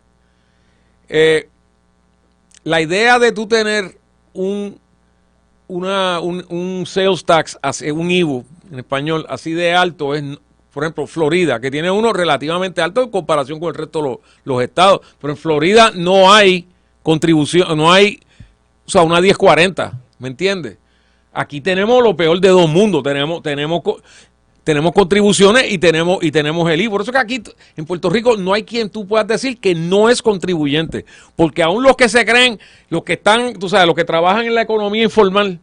La idea de tú tener un sales tax, un IVU en español, así de alto es, por ejemplo, Florida, que tiene uno relativamente alto en comparación con el resto de los estados. Pero en Florida no hay contribución, no hay, o sea, una 1040, ¿me entiendes? Aquí tenemos lo peor de dos mundos, tenemos contribuciones y tenemos el IVU. Por eso que aquí en Puerto Rico no hay quien tú puedas decir que no es contribuyente, porque aún los que se creen, los que están, tú sabes, los que trabajan en la economía informal,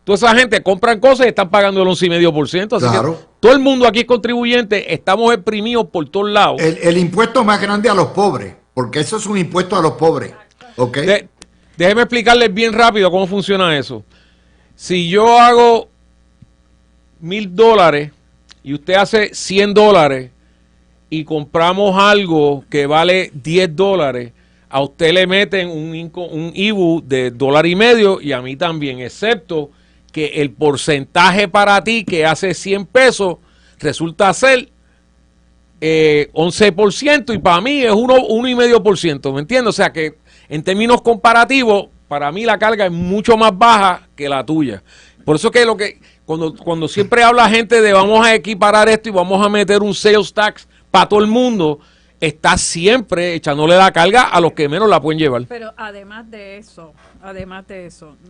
toda esa gente compran cosas y están pagando el 11,5%. Así Claro. que todo el mundo aquí es contribuyente, estamos exprimidos por todos lados. El impuesto más grande a los pobres, porque eso es un impuesto a los pobres. ¿Ok? Déjeme explicarles bien rápido cómo funciona eso. Si yo hago $1,000 y usted hace $100 y compramos algo que vale $10, a usted le meten un IVU de $1.50 y a mí también, excepto que el porcentaje para ti que hace 100 pesos resulta ser 11% y para mí es 1,5%, ¿me entiendes? O sea que en términos comparativos, para mí la carga es mucho más baja que la tuya. Por eso que cuando siempre habla gente de vamos a equiparar esto y vamos a meter un sales tax para todo el mundo, está siempre echándole la carga a los que menos la pueden llevar. Pero además de eso,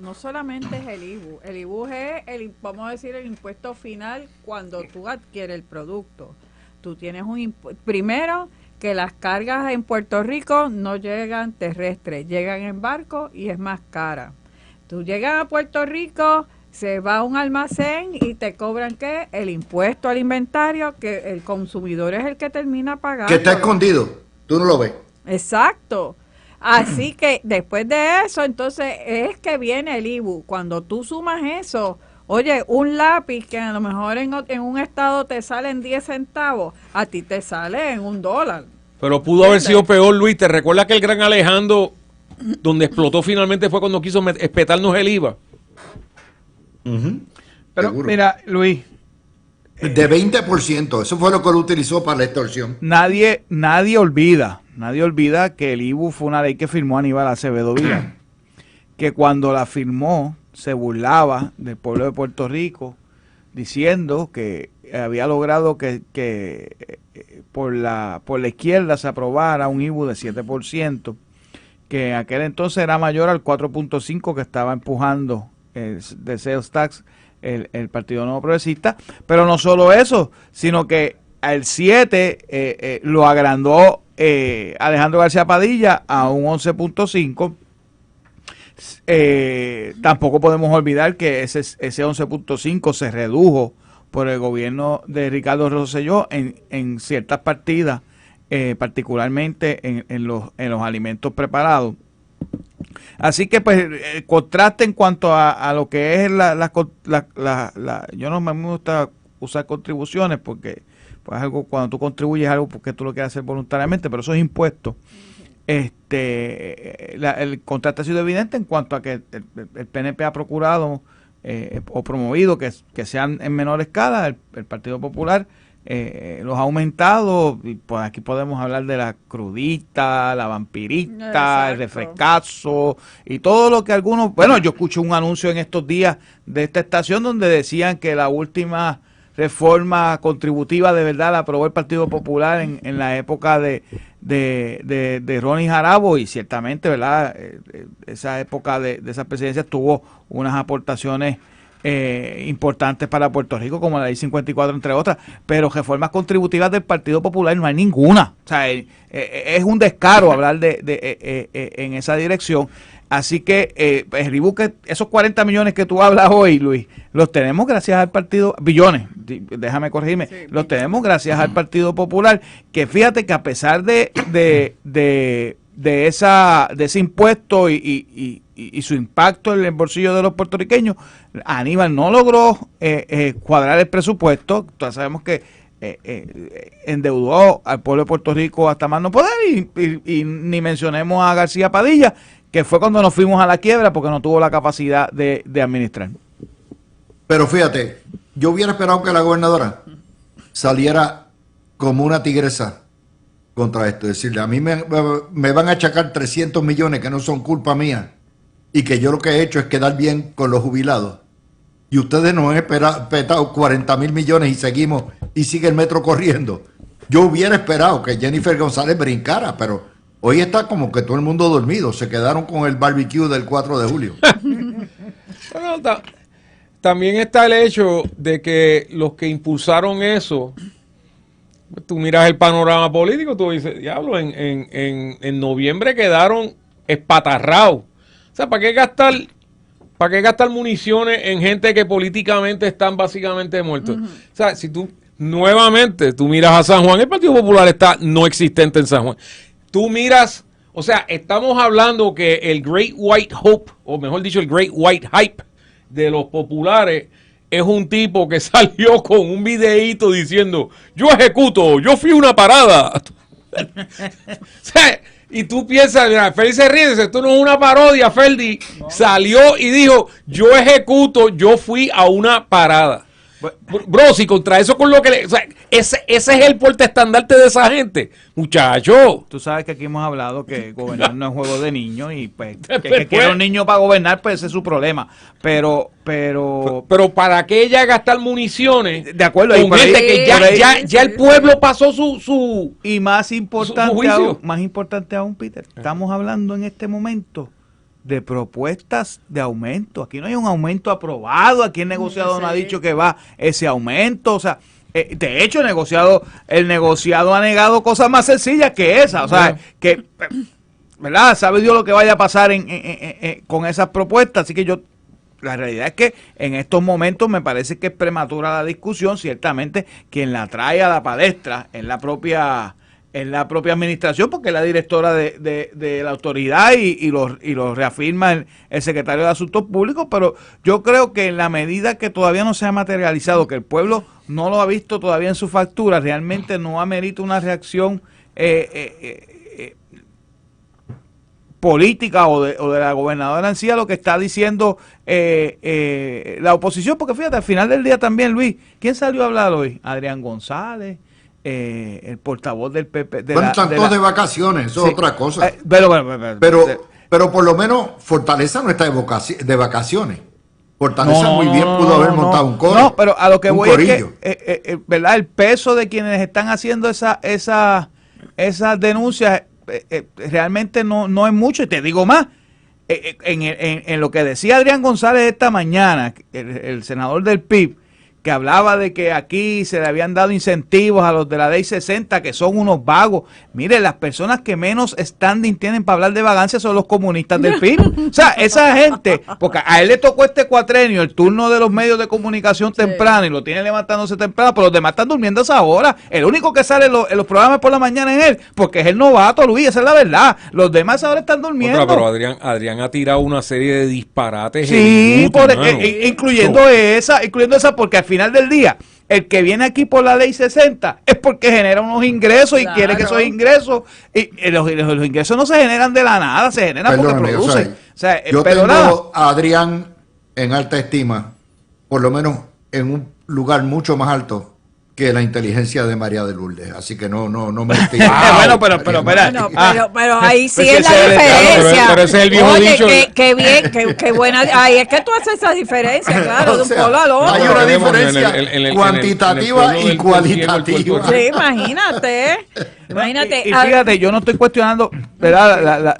no solamente es el IVU es vamos a decir, el impuesto final cuando tú adquieres el producto. Tú tienes primero que las cargas en Puerto Rico no llegan terrestres, llegan en barco y es más cara. Tú llegas a Puerto Rico, se va a un almacén y te cobran ¿qué? El impuesto al inventario, que el consumidor es el que termina pagando. Que está escondido, tú no lo ves. Exacto. Así que después de eso, entonces es que viene el IVU. Cuando tú sumas eso, oye, un lápiz que a lo mejor en un estado te sale en 10 centavos, a ti te sale en $1. Pero pudo haber sido peor, Luis. ¿Te recuerdas que el gran Alejandro, donde explotó finalmente, fue cuando quiso espetarnos el IVA? Pero Seguro. mira, Luis, De 20%, eso fue lo que él utilizó para la extorsión. nadie olvida que el IVU fue una ley que firmó Aníbal Acevedo Vila, que cuando la firmó se burlaba del pueblo de Puerto Rico, diciendo que había logrado que por la izquierda se aprobara un IVU de 7%, que en aquel entonces era mayor al 4.5% que estaba empujando de sales tax el Partido Nuevo Progresista. Pero no solo eso, sino que al 7 lo agrandó Alejandro García Padilla a un 11.5%. Tampoco podemos olvidar que ese 11.5 se redujo por el gobierno de Ricardo Rosselló en ciertas partidas, particularmente en los alimentos preparados. Así que pues el contraste en cuanto a lo que es yo no me gusta usar contribuciones porque pues algo, cuando tú contribuyes algo porque tú lo quieres hacer voluntariamente, pero eso es impuesto. El contraste ha sido evidente en cuanto a que el PNP ha procurado o promovido que sean en menor escala. El Partido Popular los ha aumentado, y pues aquí podemos hablar de la crudita, la vampirita, Exacto. el refrescazo y todo lo que algunos, bueno, yo escuché un anuncio en estos días de esta estación donde decían que la última reforma contributiva de verdad la aprobó el Partido Popular en la época de Ronnie Jarabo, y ciertamente, ¿verdad? Esa época de esa presidencia tuvo unas aportaciones importantes para Puerto Rico, como la ley 54, entre otras, pero reformas contributivas del Partido Popular no hay ninguna. O sea, es un descaro hablar en esa dirección. Así que el IVU, esos 40 millones que tú hablas hoy, Luis, los tenemos gracias al Partido, billones, déjame corregirme, sí, los tenemos gracias al Partido Popular, que fíjate que a pesar de ese impuesto y su impacto en el bolsillo de los puertorriqueños, Aníbal no logró cuadrar el presupuesto. Entonces sabemos que endeudó al pueblo de Puerto Rico hasta más no poder, y ni mencionemos a García Padilla, que fue cuando nos fuimos a la quiebra porque no tuvo la capacidad de administrar. Pero fíjate, yo hubiera esperado que la gobernadora saliera como una tigresa contra esto, decirle, a mí me van a achacar 300 millones que no son culpa mía y que yo lo que he hecho es quedar bien con los jubilados. Y ustedes nos han petado 40,000 millones y seguimos y sigue el metro corriendo. Yo hubiera esperado que Jennifer González brincara, pero hoy está como que todo el mundo dormido. Se quedaron con el barbecue del 4 de julio. Bueno, también está el hecho de que los que impulsaron eso, tú miras el panorama político, tú dices, diablo, en noviembre quedaron espatarrados. O sea, ¿para qué gastar municiones en gente que políticamente están básicamente muertos? O sea, si tú nuevamente tú miras a San Juan, el Partido Popular está no existente en San Juan. Tú miras, o sea, estamos hablando que el Great White Hope, o mejor dicho, el Great White Hype de los populares, es un tipo que salió con un videíto diciendo, yo ejecuto, yo fui una parada. O sea, y tú piensas, mira, Ferdi se ríe, dice, esto no es una parodia, Ferdi. No. Salió y dijo, yo ejecuto, yo fui a una parada. Bro, si contra eso con lo que o sea, ese es el portaestandarte de esa gente, muchacho. Tú sabes que aquí hemos hablado que gobernar no es juego de niños y pues que quiere un niño para gobernar, pues ese es su problema. Pero ¿para qué ella gastar municiones? De acuerdo, con gente que ya el pueblo pasó su y más importante aún, Peter, estamos hablando en este momento de propuestas de aumento. Aquí no hay un aumento aprobado, aquí el negociado no ha dicho que va ese aumento, o sea, de hecho el negociado ha negado cosas más sencillas que esa, o sea, que, ¿verdad? Sabe Dios lo que vaya a pasar con esas propuestas, así que la realidad es que en estos momentos me parece que es prematura la discusión, ciertamente quien la trae a la palestra en la propia administración, porque es la directora de la autoridad y lo reafirma el secretario de Asuntos Públicos, pero yo creo que en la medida que todavía no se ha materializado, que el pueblo no lo ha visto todavía en su factura, realmente no amerita una reacción política o de la gobernadora en sí a lo que está diciendo la oposición, porque fíjate, al final del día también, Luis, ¿quién salió a hablar hoy? Adrián González, el portavoz del PP. Están todos de vacaciones, eso sí, es otra cosa. Pero por lo menos Fortaleza no está de vacaciones. Fortaleza muy bien pudo haber montado un coro. No, pero a lo que voy corillo. Es que, ¿verdad? El peso de quienes están haciendo esas denuncias realmente no es mucho. Y te digo más, en lo que decía Adrián González esta mañana, el senador del PIB, que hablaba de que aquí se le habían dado incentivos a los de la Ley 60, que son unos vagos. Mire, las personas que menos standing tienen para hablar de vagancia son los comunistas del PIB. O sea, esa gente, porque a él le tocó este cuatrenio, el turno de los medios de comunicación temprano, y lo tiene levantándose temprano, pero los demás están durmiendo a esa hora. El único que sale en los programas por la mañana es él, porque es el novato, Luis, esa es la verdad. Los demás ahora están durmiendo. Pero Adrián ha tirado una serie de disparates. Sí, incluyendo esa, porque al final del día, el que viene aquí por la Ley 60 es porque genera unos ingresos y quiere que esos ingresos, y los ingresos no se generan de la nada, se generan porque producen. Yo tengo a Adrián en alta estima, por lo menos en un lugar mucho más alto que la inteligencia de María de Lourdes, así que no me estoy... Bueno, pero ahí sí es la diferencia. Pero ese es el viejo dicho. Qué bien, qué buena. Ahí es que tú haces esa diferencia, claro, de un polo al otro. Hay una diferencia cuantitativa y cualitativa. Sí, imagínate. Y fíjate, yo no estoy cuestionando, ¿verdad?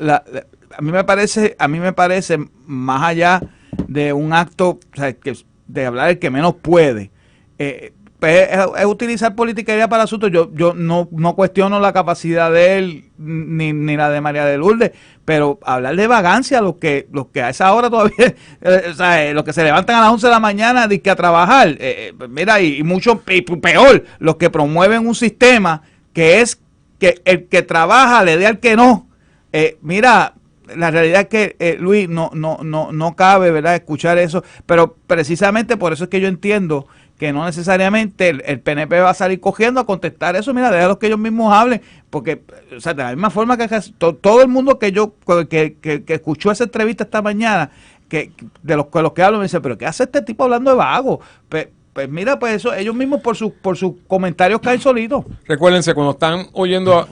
A mí me parece más allá de un acto, o sea, de hablar el que menos puede, es utilizar politiquería para asuntos. Yo no cuestiono la capacidad de él ni la de María de Lourdes, pero hablar de vagancia, los que a esa hora todavía, o sea, los que se levantan a las 11 de la mañana que a trabajar, mira, y mucho peor, los que promueven un sistema que es que el que trabaja le dé al que no. Mira, la realidad es que, Luis, no cabe, ¿verdad?, escuchar eso, pero precisamente por eso es que yo entiendo que no necesariamente el PNP va a salir cogiendo a contestar eso. Mira, déjalos que ellos mismos hablen, porque, o sea, de la misma forma que todo el mundo que escuchó esa entrevista esta mañana, de los que hablo, me dice, pero ¿qué hace este tipo hablando de vago? pues mira, pues eso, ellos mismos por sus comentarios caen solitos. Recuérdense, cuando están oyendo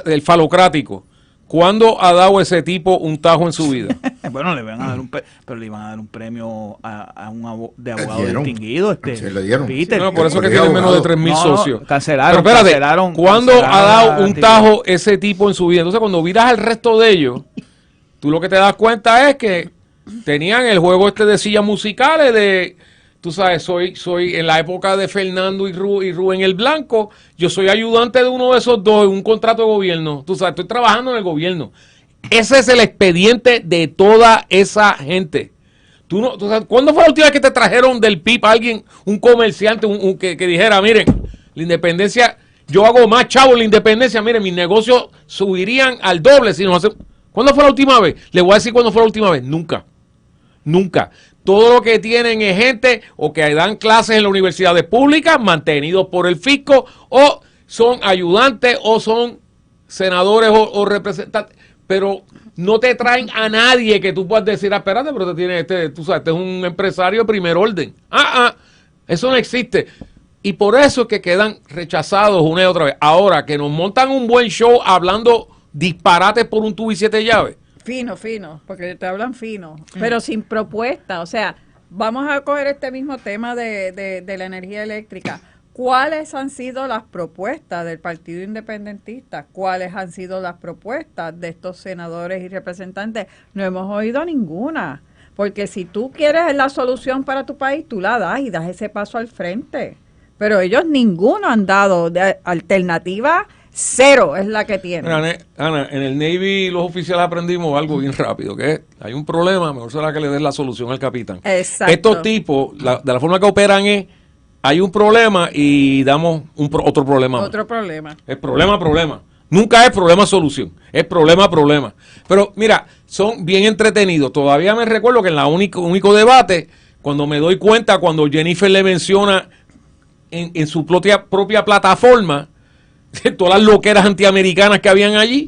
el falocrático, ¿cuándo ha dado ese tipo un tajo en su vida? Bueno, le van a dar pero le iban a dar un premio a un de abogado dieron. distinguido, Se le dieron. Peter. No, por eso que Porque tiene menos de 3,000 No, socios. cancelaron, Pero espérate, cancelaron ¿cuándo ha dado la un actividad? tajo ese tipo en su vida? Entonces, cuando miras al resto de ellos, tú lo que te das cuenta es que tenían el juego este de sillas musicales de, tú sabes, soy en la época de Fernando y Rubén el Blanco, yo soy ayudante de uno de esos dos en un contrato de gobierno. Tú sabes, estoy trabajando en el gobierno. Ese es el expediente de toda esa gente. Tú sabes, ¿cuándo fue la última vez que te trajeron del PIB a alguien, un comerciante, que dijera, miren, la independencia, yo hago más chavo la independencia, miren, mis negocios subirían al doble si nos hacemos... ¿Cuándo fue la última vez? Le voy a decir cuándo fue la última vez. Nunca. Nunca. Todo lo que tienen es gente o que dan clases en las universidades públicas, mantenidos por el fisco, o son ayudantes, o son senadores o representantes. Pero no te traen a nadie que tú puedas decir, espérate, pero te tiene tú sabes, este es un empresario de primer orden. Eso no existe. Y por eso es que quedan rechazados una y otra vez. Ahora, que nos montan un buen show hablando disparates por un tubo y 7 llaves. Fino, porque te hablan fino, pero sin propuesta. O sea, vamos a coger este mismo tema de la energía eléctrica. ¿Cuáles han sido las propuestas del Partido Independentista? ¿Cuáles han sido las propuestas de estos senadores y representantes? No hemos oído ninguna. Porque si tú quieres la solución para tu país, tú la das y das ese paso al frente. Pero ellos ninguno han dado de alternativa. Cero es la que tienen. Ana, en el Navy los oficiales aprendimos algo bien rápido, que es, hay un problema, mejor será que le des la solución al capitán. Exacto. Estos tipos, de la forma que operan es, hay un problema y damos otro problema más. Otro problema. Es problema. Nunca es problema-solución, es problema. Pero mira, son bien entretenidos. Todavía me recuerdo que en la único debate, cuando me doy cuenta, cuando Jennifer le menciona en su propia plataforma, todas las loqueras antiamericanas que habían allí,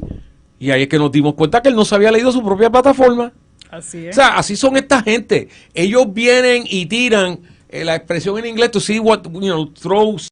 y ahí es que nos dimos cuenta que él no se había leído su propia plataforma. Así es. O sea, así son esta gente. Ellos vienen y tiran la expresión en inglés, to see what, throws